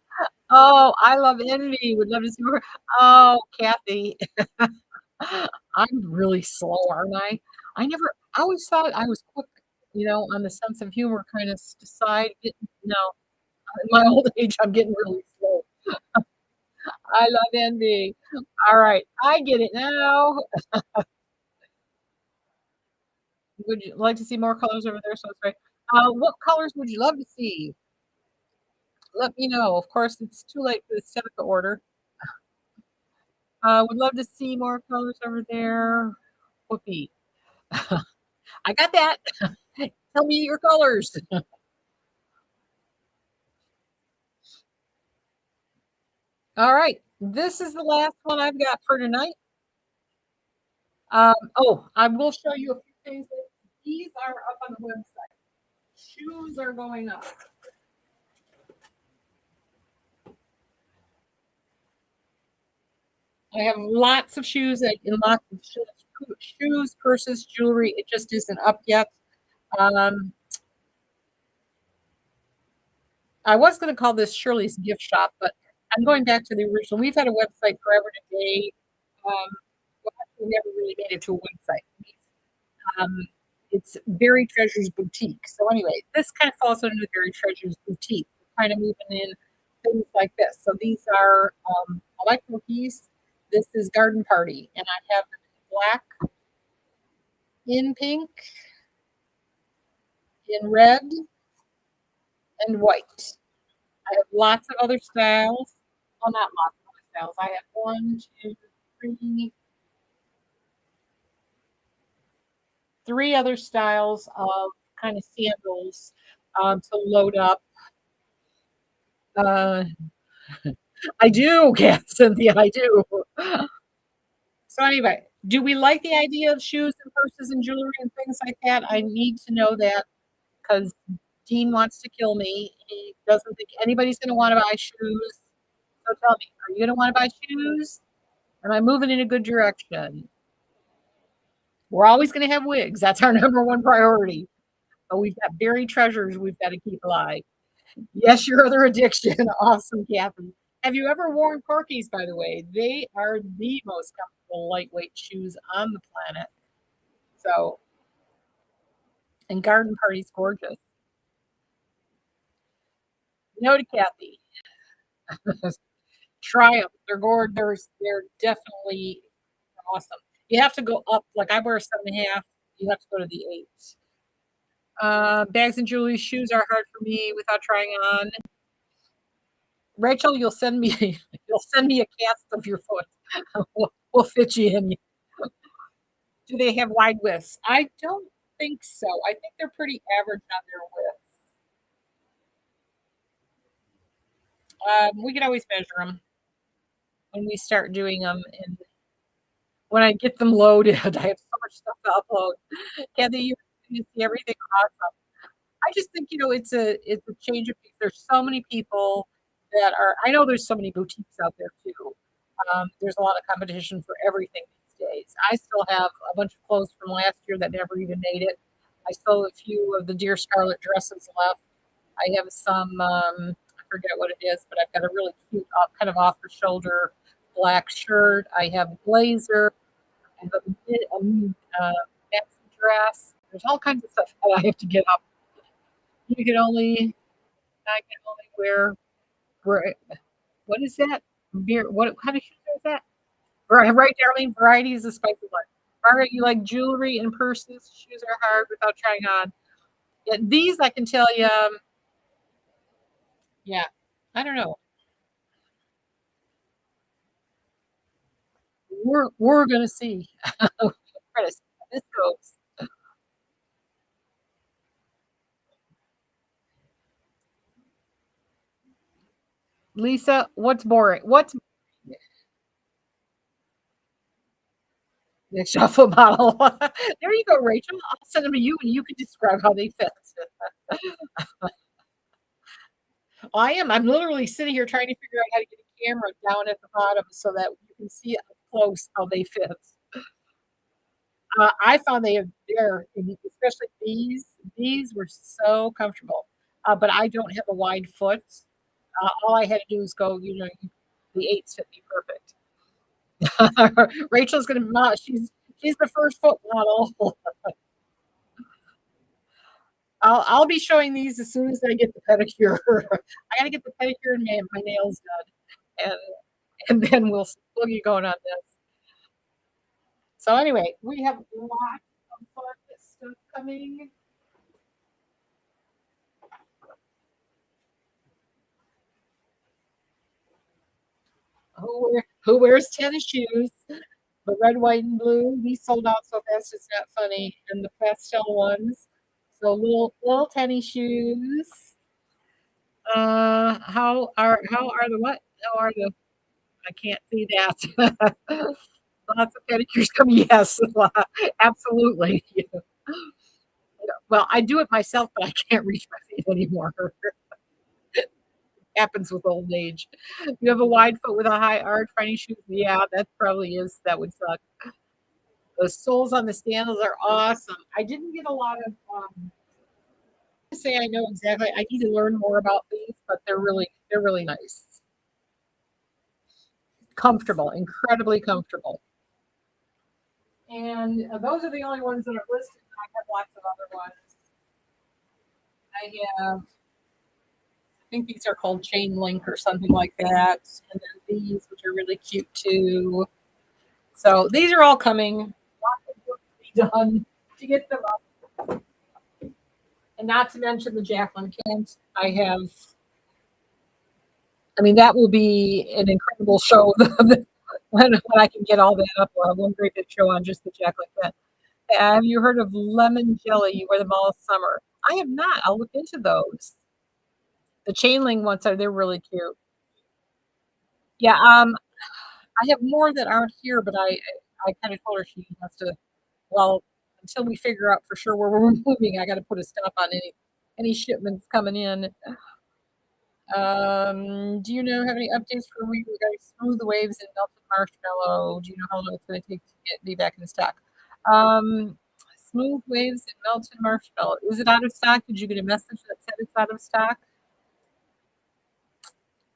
S1: Oh, I love envy. Would love to see more. Oh, Kathy. I'm really slow, aren't I? I always thought I was quick, on the sense of humor kind of side. No, in my old age, I'm getting really slow. I love envy. All right, I get it now. Would you like to see more colors over there? So it's right. What colors would you love to see? Let me know. Of course, it's too late for the Seneca order. Would love to see more colors over there. Whoopee. I got that. Tell me your colors. All right. This is the last one I've got for tonight. Oh, I will show you a few things. These are up on the website. Shoes are going up. I have lots of shoes and lots of shoes, purses, jewelry. It just isn't up yet. Um, I was going to call this Shirley's gift shop, but I'm going back to the original. We've had a website forever today. Um, well, we never really made it to a website. Um, it's Berry Treasures Boutique. So anyway, this kind of falls under the Berry Treasures Boutique. We're kind of moving in things like this. So these are I like cookies. This is Garden Party, and I have them in black, in pink, in red, and white. I have lots of other styles. Well, not lots of other styles. I have one, two, three, three other styles of kind of sandals to load up. Uh, I do, yes, Cynthia, I do. So anyway, Do we like the idea of shoes and purses and jewelry and things like that? I need to know that because Dean wants to kill me. He doesn't think anybody's gonna wanna buy shoes. So tell me, are you gonna wanna buy shoes? Am I moving in a good direction? We're always gonna have wigs. That's our number one priority. But we've got buried treasures we've gotta keep alive. Yes, your other addiction. Awesome, Kathy. Have you ever worn Corkies, by the way? They are the most comfortable lightweight shoes on the planet. So, and Garden Party's gorgeous. No to Kathy. Try them. They're definitely awesome. You have to go up. Like I wear a 7.5. You have to go to the 8. Bags and jewelry, shoes are hard for me without trying on. Rachel, you'll send me a cast of your foot. We'll fit you in. Do they have wide widths? I don't think so. I think they're pretty average on their width. We can always measure them when we start doing them, and when I get them loaded, I have so much stuff to upload. Kathy, you see everything awesome. I just think, it's a change of pace. There's so many people that are I know there's so many boutiques out there too. There's a lot of competition for everything these days. I still have a bunch of clothes from last year that never even made it. I still have a few of the Dear Scarlet dresses left. I have some, I forget what it is, but I've got a really cute, kind of off the shoulder black shirt. I have a blazer. I have a maxi dress. There's all kinds of stuff that I have to get up. You can only, I can only wear, what is that? Beer, what kind of shoes is that? Right, Darlene. Variety is the spice of life. Margaret, you like jewelry and purses. Shoes are hard without trying on. Yeah, these I can tell you. Yeah, I don't know. We're gonna see. We're gonna see how this goes. Lisa, what's boring? What's the shuffle model? There you go, Rachel. I'll send them to you, and you can describe how they fit. I am. I'm literally sitting here trying to figure out how to get a camera down at the bottom so that you can see up close how they fit. I found they're especially these were so comfortable. But I don't have a wide foot. All I had to do was go, the eights fit me perfect. Rachel's gonna she's the first foot model. I'll be showing these as soon as I get the pedicure. I gotta get the pedicure and my nails done, and then we'll get going on this. So anyway, we have lots of fun stuff coming. Who wears tennis shoes? The red, white, and blue. These sold out so fast it's not funny. And the pastel ones. So little tennis shoes. How are the what? How are the I can't see that. Lots of pedicures coming. Yes, absolutely. Well, I do it myself, but I can't reach my feet anymore. Happens with old age. You have a wide foot with a high arch, finding shoes. Yeah, that probably is. That would suck. The soles on the sandals are awesome. I didn't get a lot of to say I know exactly. I need to learn more about these, but they're really nice. Comfortable, incredibly comfortable. And those are the only ones that are listed. I have lots of other ones. I think these are called chain link or something like that. And then these, which are really cute too. So these are all coming. Lots of work to be done to get them up. And not to mention the Jacqueline Kent. I mean, that will be an incredible show when I can get all that up. We'll have one great big show on just the Jacqueline Kent. Have you heard of lemon jelly? You wear them all summer. I have not. I'll look into those. The chain link ones they're really cute. Yeah, I have more that aren't here, but I kinda told her she has to well, until we figure out for sure where we're moving, I gotta put a stop on any shipments coming in. Do you know have any updates for we regarding smooth waves and melted marshmallow? Do you know how long it's gonna take to get be back in stock? Um, smooth waves and melted marshmallow. Is it out of stock? Did you get a message that said it's out of stock?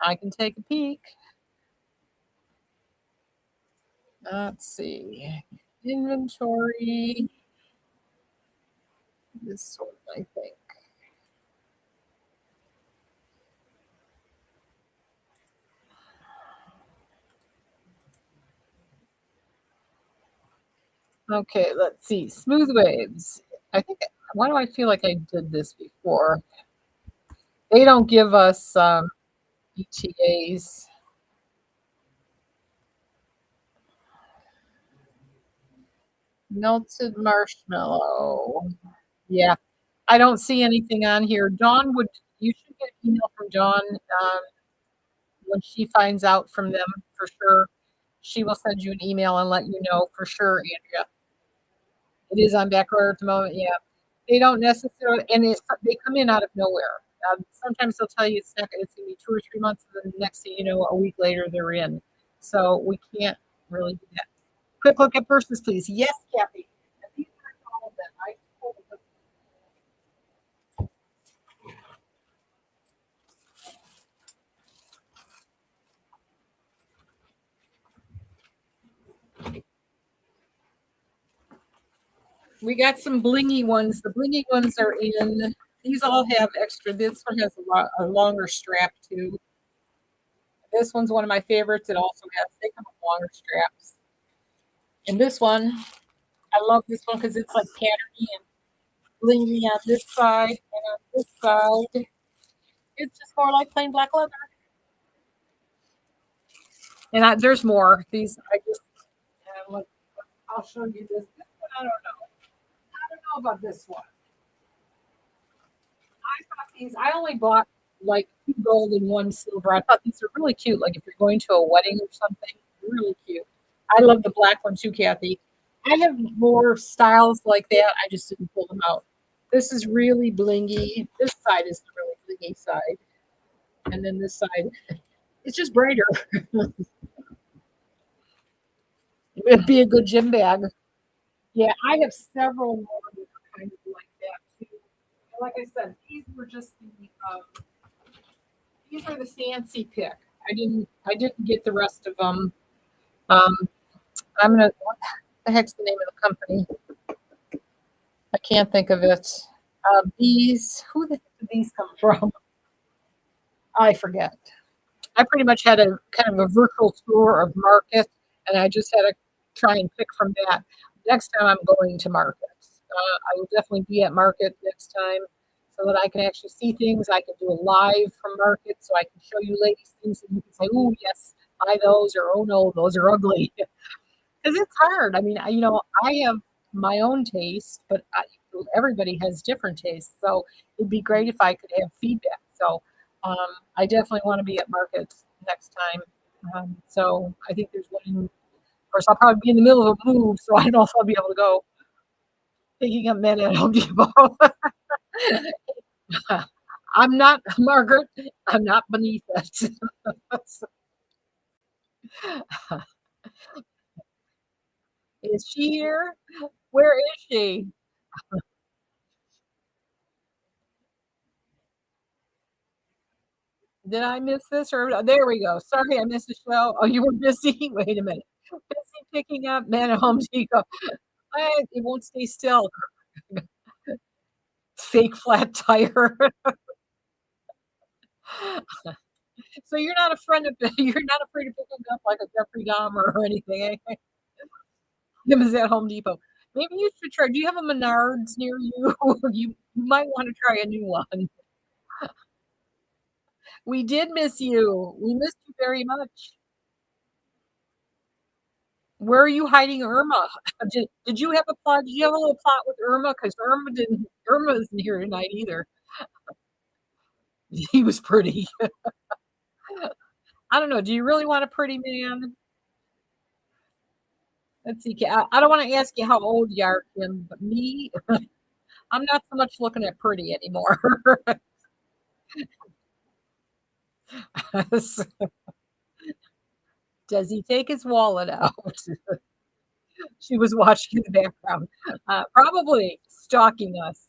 S1: I can take a peek. Let's see. Inventory. This one, I think. Okay, let's see. Smooth waves. I think why do I feel like I did this before? They don't give us ETAs. Melted marshmallow. Yeah, I don't see anything on here. Dawn would you should get an email from Dawn, when she finds out from them for sure. She will send you an email and let you know for sure, Andrea. It is on back order at the moment, yeah. They don't necessarily and they come in out of nowhere. Sometimes they'll tell you it's gonna be 2 or 3 months, and then the next thing you know, a week later, they're in. So, we can't really do that. Quick look at purses, please. Yes, Kathy. And these are all of them. I told them we got some blingy ones. The blingy ones are in. These all have extra. This one has a longer strap too. This one's one of my favorites. It also has they come with longer straps. And this one, I love this one because it's like patterny and blingy on this side and on this side. It's just more like plain black leather. And there's more. These I just look. I'll show you this. This one I don't know. I don't know about this one. I thought these. I only bought like 2 gold and 1 silver. I thought these are really cute. Like if you're going to a wedding or something, really cute. I love the black one too, Kathy. I have more styles like that. I just didn't pull them out. This is really blingy. This side is the really blingy side, and then this side, it's just brighter. It'd be a good gym bag. Yeah, I have several more that are kind of like that too. And like I said, these are the fancy pick. I didn't get the rest of them. Um, I'm gonna. What the heck's the name of the company? I can't think of it. These. Who the heck did these come from? I forget. I pretty much had a kind of a virtual tour of market, and I just had to try and pick from that. Next time I'm going to market. I will definitely be at market next time so that I can actually see things. I can do a live from market so I can show you ladies things and you can say, oh, yes, buy those, or oh, no, those are ugly. Because it's hard. I mean, I have my own taste, but everybody has different tastes. So it'd be great if I could have feedback. So um, I definitely want to be at market next time. So I think there's one. Of course, I'll probably be in the middle of a move, so I don't know if I'll be able to go picking up men at Home Depot. I'm not Margaret. I'm not beneath it. Is she here? Where is she? Did I miss this? Or there we go. Sorry, I missed the show. Oh, you were busy. Wait a minute. Busy picking up men at Home Depot. It won't stay still. Fake flat tire. So you're not a friend of you're not afraid of picking up like a Jeffrey Dahmer or anything. Eh? Him is at Home Depot. Maybe you should try. Do you have a Menards near you? You might want to try a new one. We did miss you. We missed you very much. Where are you hiding Irma? Did you have a plot? Did you have a little plot with Irma? Because Irma isn't here tonight either. He was pretty. I don't know. Do you really want a pretty man? Let's see. I don't want to ask you how old you are, Kim, but me, I'm not so much looking at pretty anymore. Does he take his wallet out? She was watching in the background, probably stalking us.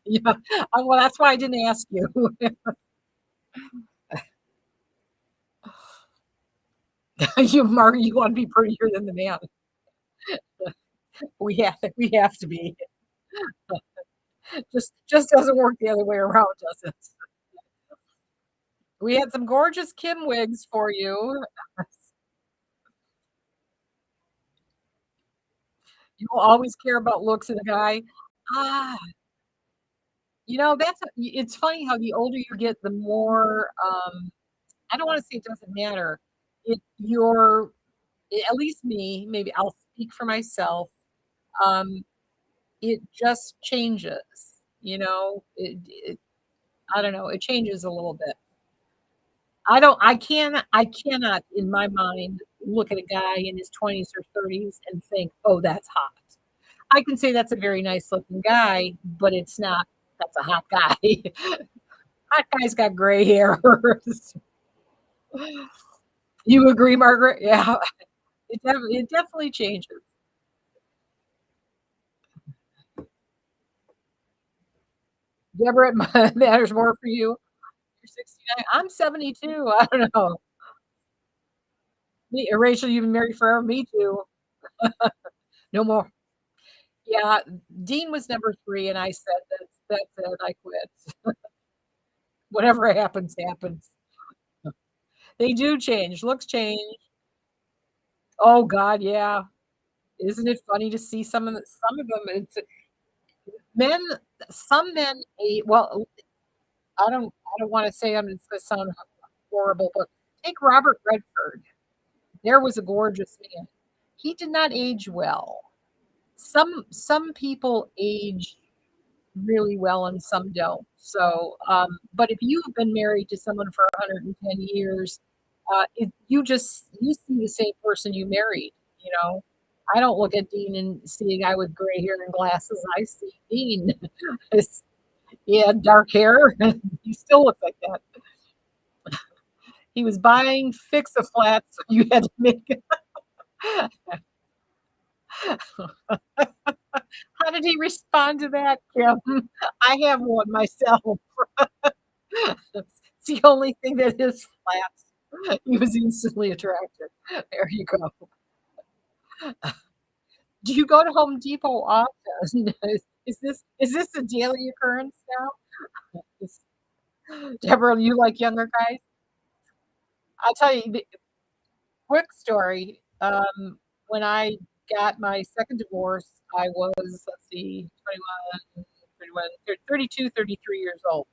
S1: Yeah. Well, that's why I didn't ask you. You want to be prettier than the man. We have to be. Just doesn't work the other way around, does it? We had some gorgeous Kim wigs for you. You will always care about looks in a guy. Ah, it's funny how the older you get, the more, I don't wanna say it doesn't matter. At least me, maybe I'll speak for myself, um, it just changes, I don't know, it changes a little bit. I cannot in my mind look at a guy in his 20s or 30s and think, "Oh, that's hot." I can say that's a very nice looking guy, but it's not, "That's a hot guy." Hot guy's got gray hair. You agree, Margaret? Yeah. It definitely changes. Deborah, it matters more for you. You're 69. I'm 72. I don't know. Rachel, you've been married forever. Me too. No more. Yeah, Dean was number 3, and I said, "That's it, I quit. Whatever happens, happens." They do change, looks change. Oh god, yeah. Isn't it funny to see some of them, men some men well, I don't wanna say it's gonna sound horrible, but take Robert Redford. There was a gorgeous man. He did not age well. Some people age really well and some don't. So, but if you've been married to someone for 110 years, you see the same person you married. You know, I don't look at Dean and see a guy with gray hair and glasses. I see Dean. He had dark hair, and he still looks like that. He was buying fix-a-flats, so you had to make it. How did he respond to that, Kim? I have one myself. It's the only thing that is flat. He was instantly attracted. There you go. Do you go to Home Depot often? Is this a daily occurrence now? Is Deborah, you like younger guys? I'll tell you the quick story. When I got my second divorce, I was, let's see, 21, 31, 32, 33 years old.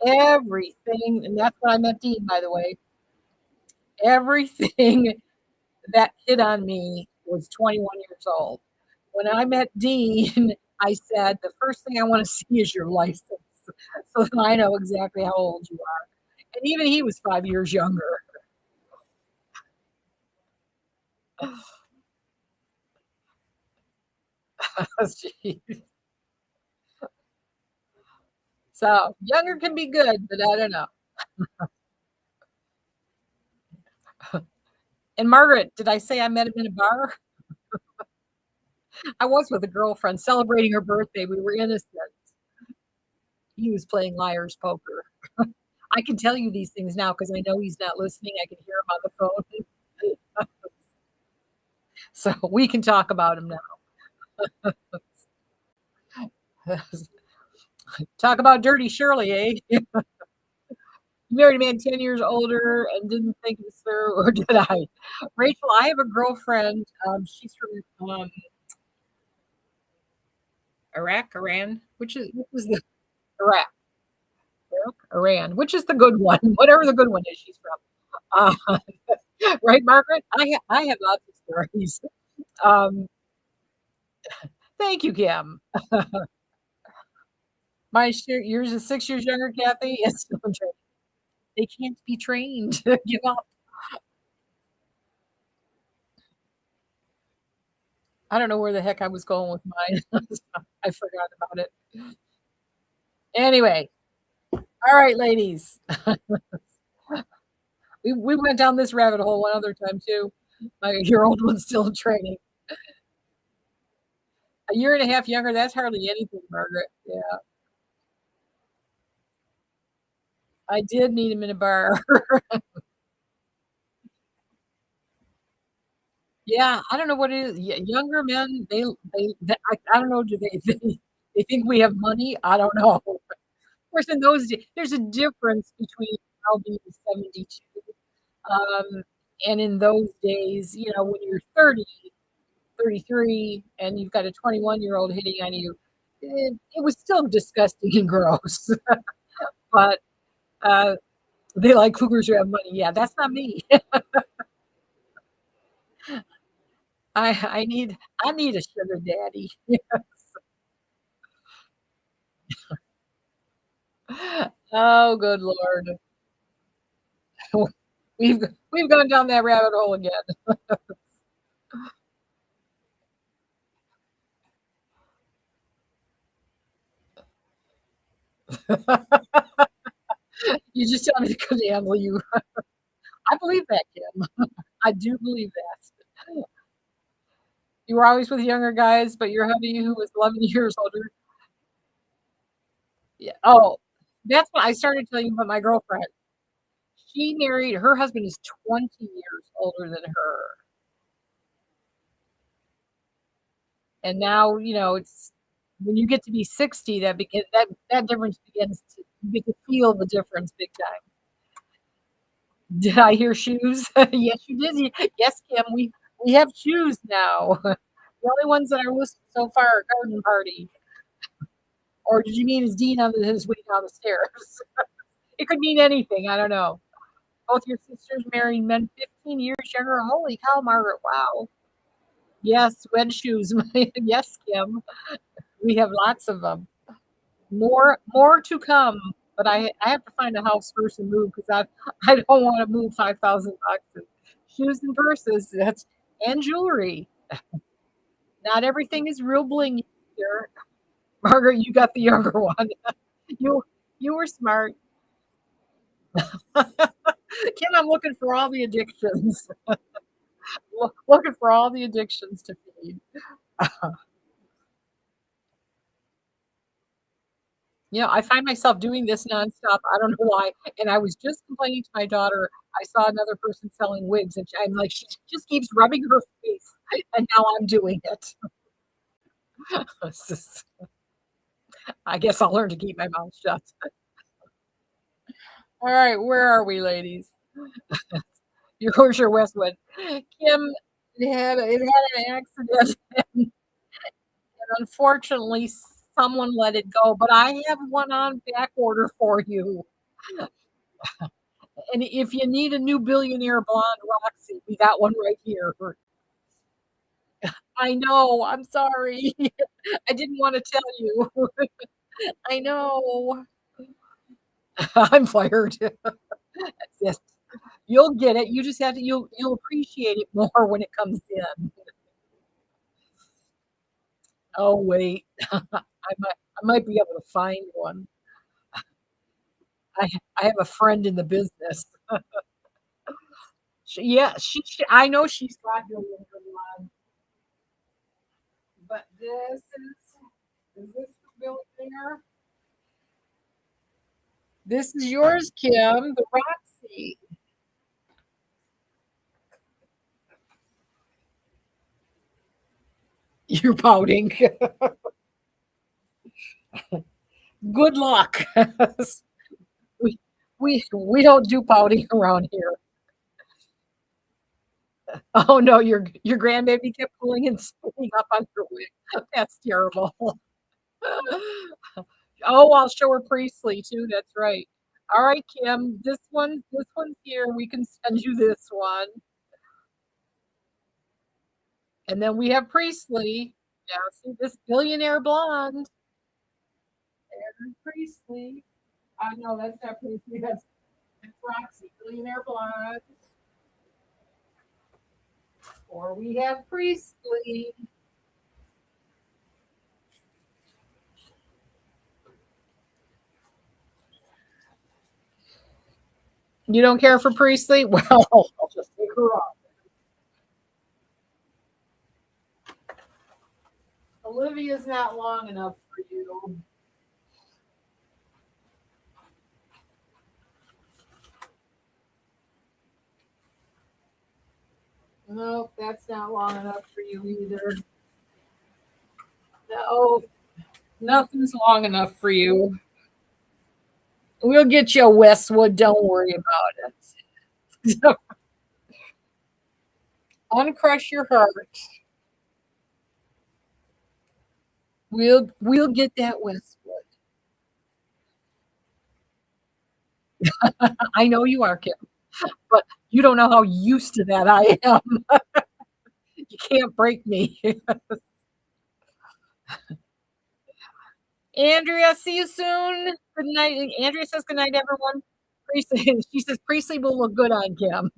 S1: Everything, and that's when I met Dean, by the way. Everything that hit on me was 21 years old. When I met Dean, I said, "The first thing I wanna see is your license, so that I know exactly how old you are." And even he was 5 years younger. Jeez. So, younger can be good, but I don't know. And Margaret, did I say I met him in a bar? I was with a girlfriend celebrating her birthday, we were innocent. He was playing liar's poker. I can tell you these things now because I know he's not listening, I can hear him on the phone. So, we can talk about him now. Talk about dirty Shirley, eh? You married a man 10 years older and didn't think it through, or did I? Rachel, I have a girlfriend, she's from, Iraq, Iran, which was the Iraq, Iran, which is the good one, whatever the good one is she's from. Right, Margaret? I have lots of stories. Um, Thank you, Kim. Yours is 6 years younger, Kathy? Yes, they can't be trained. Give up. I don't know where the heck I was going with mine. I forgot about it. Anyway, all right, ladies. We went down this rabbit hole one other time too. Your old one's still in training. A year and a half younger, that's hardly anything, Margaret. Yeah. I did meet him in a bar. Yeah, I don't know what it is. Younger men, I don't know, do they think we have money? I don't know. Of course, in those days, there's a difference between now being 72, um, and in those days, when you're 30, 33, and you've got a 21-year-old hitting on you, it was still disgusting and gross. But, uh, they like cougars who have money. Yeah, that's not me. I I need I need a sugar daddy. Oh, good Lord. We've we've gone down that rabbit hole again. You just tell me to couldn't handle you. I believe that, Kim. I do believe that. You were always with younger guys, but your hubby who was 11 years older. Yeah. Oh, that's what I started telling you about my girlfriend. She married her husband is 20 years older than her. And now, it's when you get to be 60, that difference begins to you get to feel the difference big time. Did I hear shoes? Yes, you did. Yes, Kim, we have shoes now. The only ones that are listed so far are garden party. Or did you mean is Dean on his way down the stairs? It could mean anything. I don't know. Both your sisters married men 15 years younger. Holy cow, Margaret! Wow. Yes, wed shoes. Yes, Kim. We have lots of them. More to come. But I have to find a house first and move because I don't want to move 5,000 boxes. Shoes and purses. And jewelry. Not everything is real bling here. Margaret, you got the younger one. You you were smart. Kim, I'm looking for all the addictions. Looking for all the addictions to feed. I find myself doing this nonstop. I don't know why. And I was just complaining to my daughter. I saw another person selling wigs, and I'm like, she just keeps rubbing her face, and now I'm doing it. I guess I'll learn to keep my mouth shut. All right, where are we, ladies? Yours or Westwood? Kim, it had an accident, and unfortunately, someone let it go. But I have one on back order for you. And if you need a new billionaire blonde Roxy, we got one right here. I know. I'm sorry. I didn't want to tell you. I know. I'm fired. Yes, you'll get it. You just have to. You'll appreciate it more when it comes in. Oh wait, I might be able to find one. I have a friend in the business. Yeah, I know she's got billionaire blonde, but is this the billionaire? This is yours, Kim, the Roxy. You're pouting. Good luck. we we don't do pouting around here. Oh no, your grandbaby kept pulling and spinning up on her wig. That's terrible. Oh, I'll show her Priestley too. That's right. All right, Kim. This one's here. We can send you this one, and then we have Priestley. Yeah, see this billionaire blonde. There's Priestley. No, that's not Priestley. That's Roxy, billionaire blonde. Or we have Priestley. You don't care for Priestley? Well, I'll just take her off. Olivia's not long enough for you. Nope, that's not long enough for you either. No, nothing's long enough for you. We'll get you a Westwood. Don't worry about it. Uncrush your heart. We'll get that Westwood. I know you are, Kim, but you don't know how used to that I am. You can't break me. Andrea, see you soon. Good night. Andrea says good night, everyone. Priestley, she says Priestley will look good on Kim.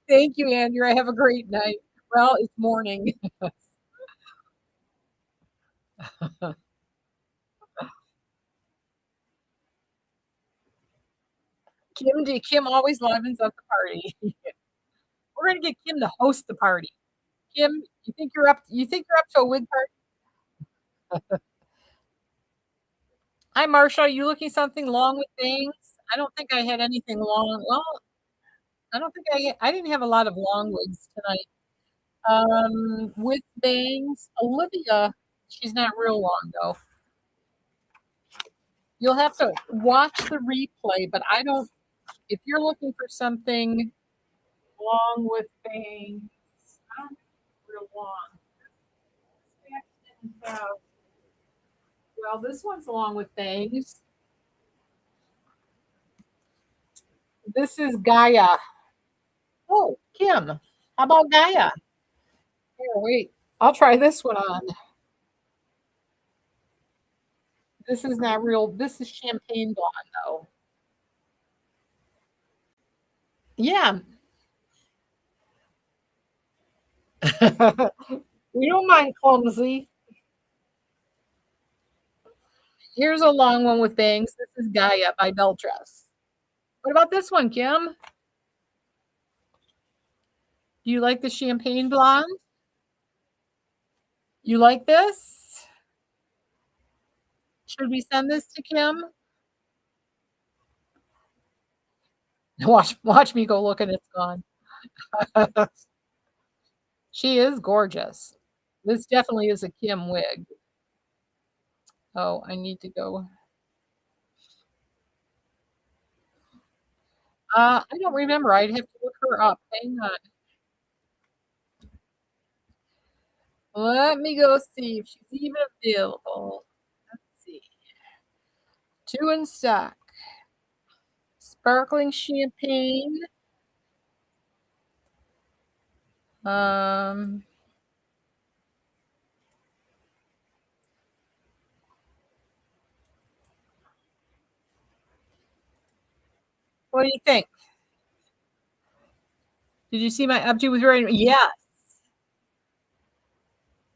S1: Thank you, Andrea. Have a great night. Well, it's morning. Kim always livens up the party. We're gonna get Kim to host the party. Kim, you think you're up to a wig party? Hi, Marsha. Are you looking something long with bangs? I don't think I had anything long. Well, I don't think I didn't have a lot of long wigs tonight. With bangs, Olivia, she's not real long though. You'll have to watch the replay, but I don't. If you're looking for something long with bangs, I don't think it's real long. Well, this one's long with bangs. This is Gaia. Oh, Kim, how about Gaia? Here, wait. I'll try this one on. This is not real. This is champagne blonde, though. Yeah. We don't mind clumsy. Here's a long one with bangs. This is Gaia by Beltress. What about this one, Kim? Do you like the champagne blonde? You like this? Should we send this to Kim? Watch me go look and it's gone. She is gorgeous. This definitely is a Kim wig. Oh, I need to go. I don't remember. I'd have to look her up. Hang on. Let me go see if she's even available. Let's see. Two in stock. Sparkling champagne. Um, what do you think? Did you see my updo with very? Yes,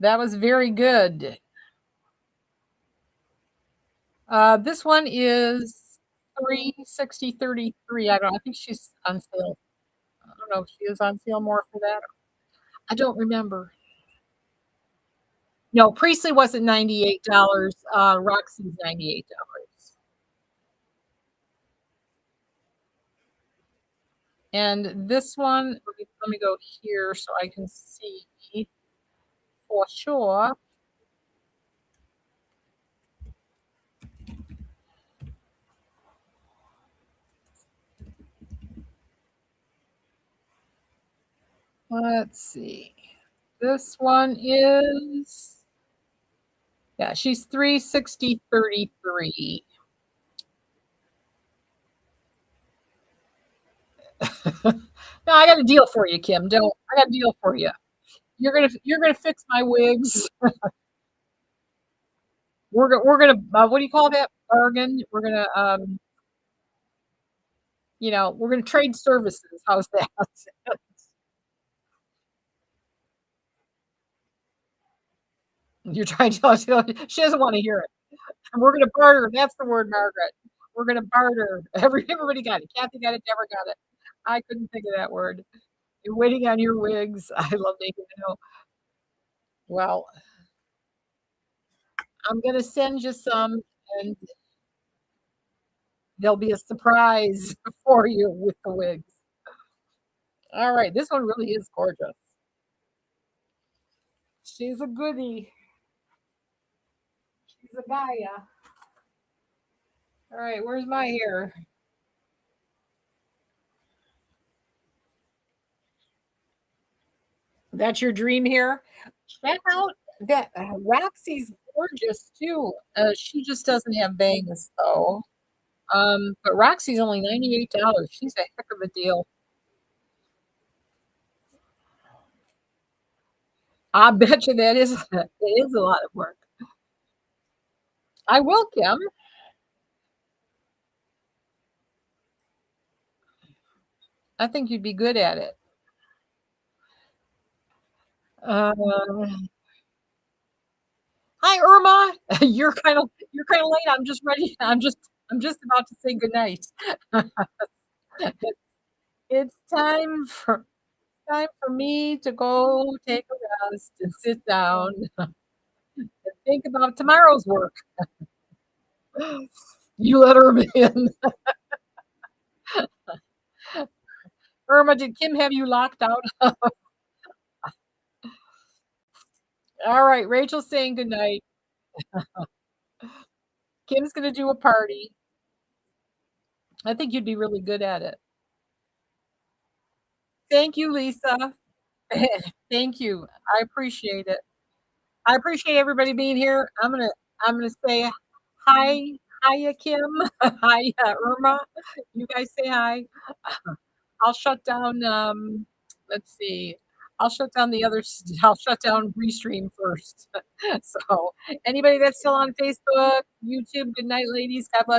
S1: that was very good. This one is 360.33. I don't know. I think she's on sale. I don't know if she is on sale more for that. I don't remember. No, Priestley wasn't $98. Roxy's $98. And this one, let me go here so I can see for sure. Let's see. This one is, yeah, she's 360.33. No, I got a deal for you, Kim. Don't I got a deal for you. You're gonna fix my wigs. We're gonna what do you call that? Bargain. We're gonna trade services. How's that? You're trying to tell her she doesn't want to hear it. And we're gonna barter. That's the word, Margaret. We're gonna barter. Everybody got it. Kathy got it, Deborah got it. I couldn't think of that word. You're waiting on your wigs. I love making the know. Well, I'm gonna send you some, and there'll be a surprise for you with the wigs. All right, this one really is gorgeous. She's a goodie. She's a Gaia. All right, where's my hair? That's your dream hair? Check out that Roxy's gorgeous too. She just doesn't have bangs though. But Roxy's only $98. She's a heck of a deal. I bet you that is it is a lot of work. I will, Kim. I think you'd be good at it. Uh, Hi, Irma. You're kind of late. I'm just ready. I'm just about to say goodnight. It's time for me to go take a rest and sit down and think about tomorrow's work. You let Irma in. Irma, did Kim have you locked out? All right, Rachel's saying goodnight. Kim's gonna do a party. I think you'd be really good at it. Thank you, Lisa. Thank you. I appreciate it. I appreciate everybody being here. I'm gonna say hi, hiya, Kim. Hi, Irma. You guys say hi. I'll shut down. Let's see. I'll shut down Restream first. So, anybody that's still on Facebook, YouTube, good night, ladies. God bless.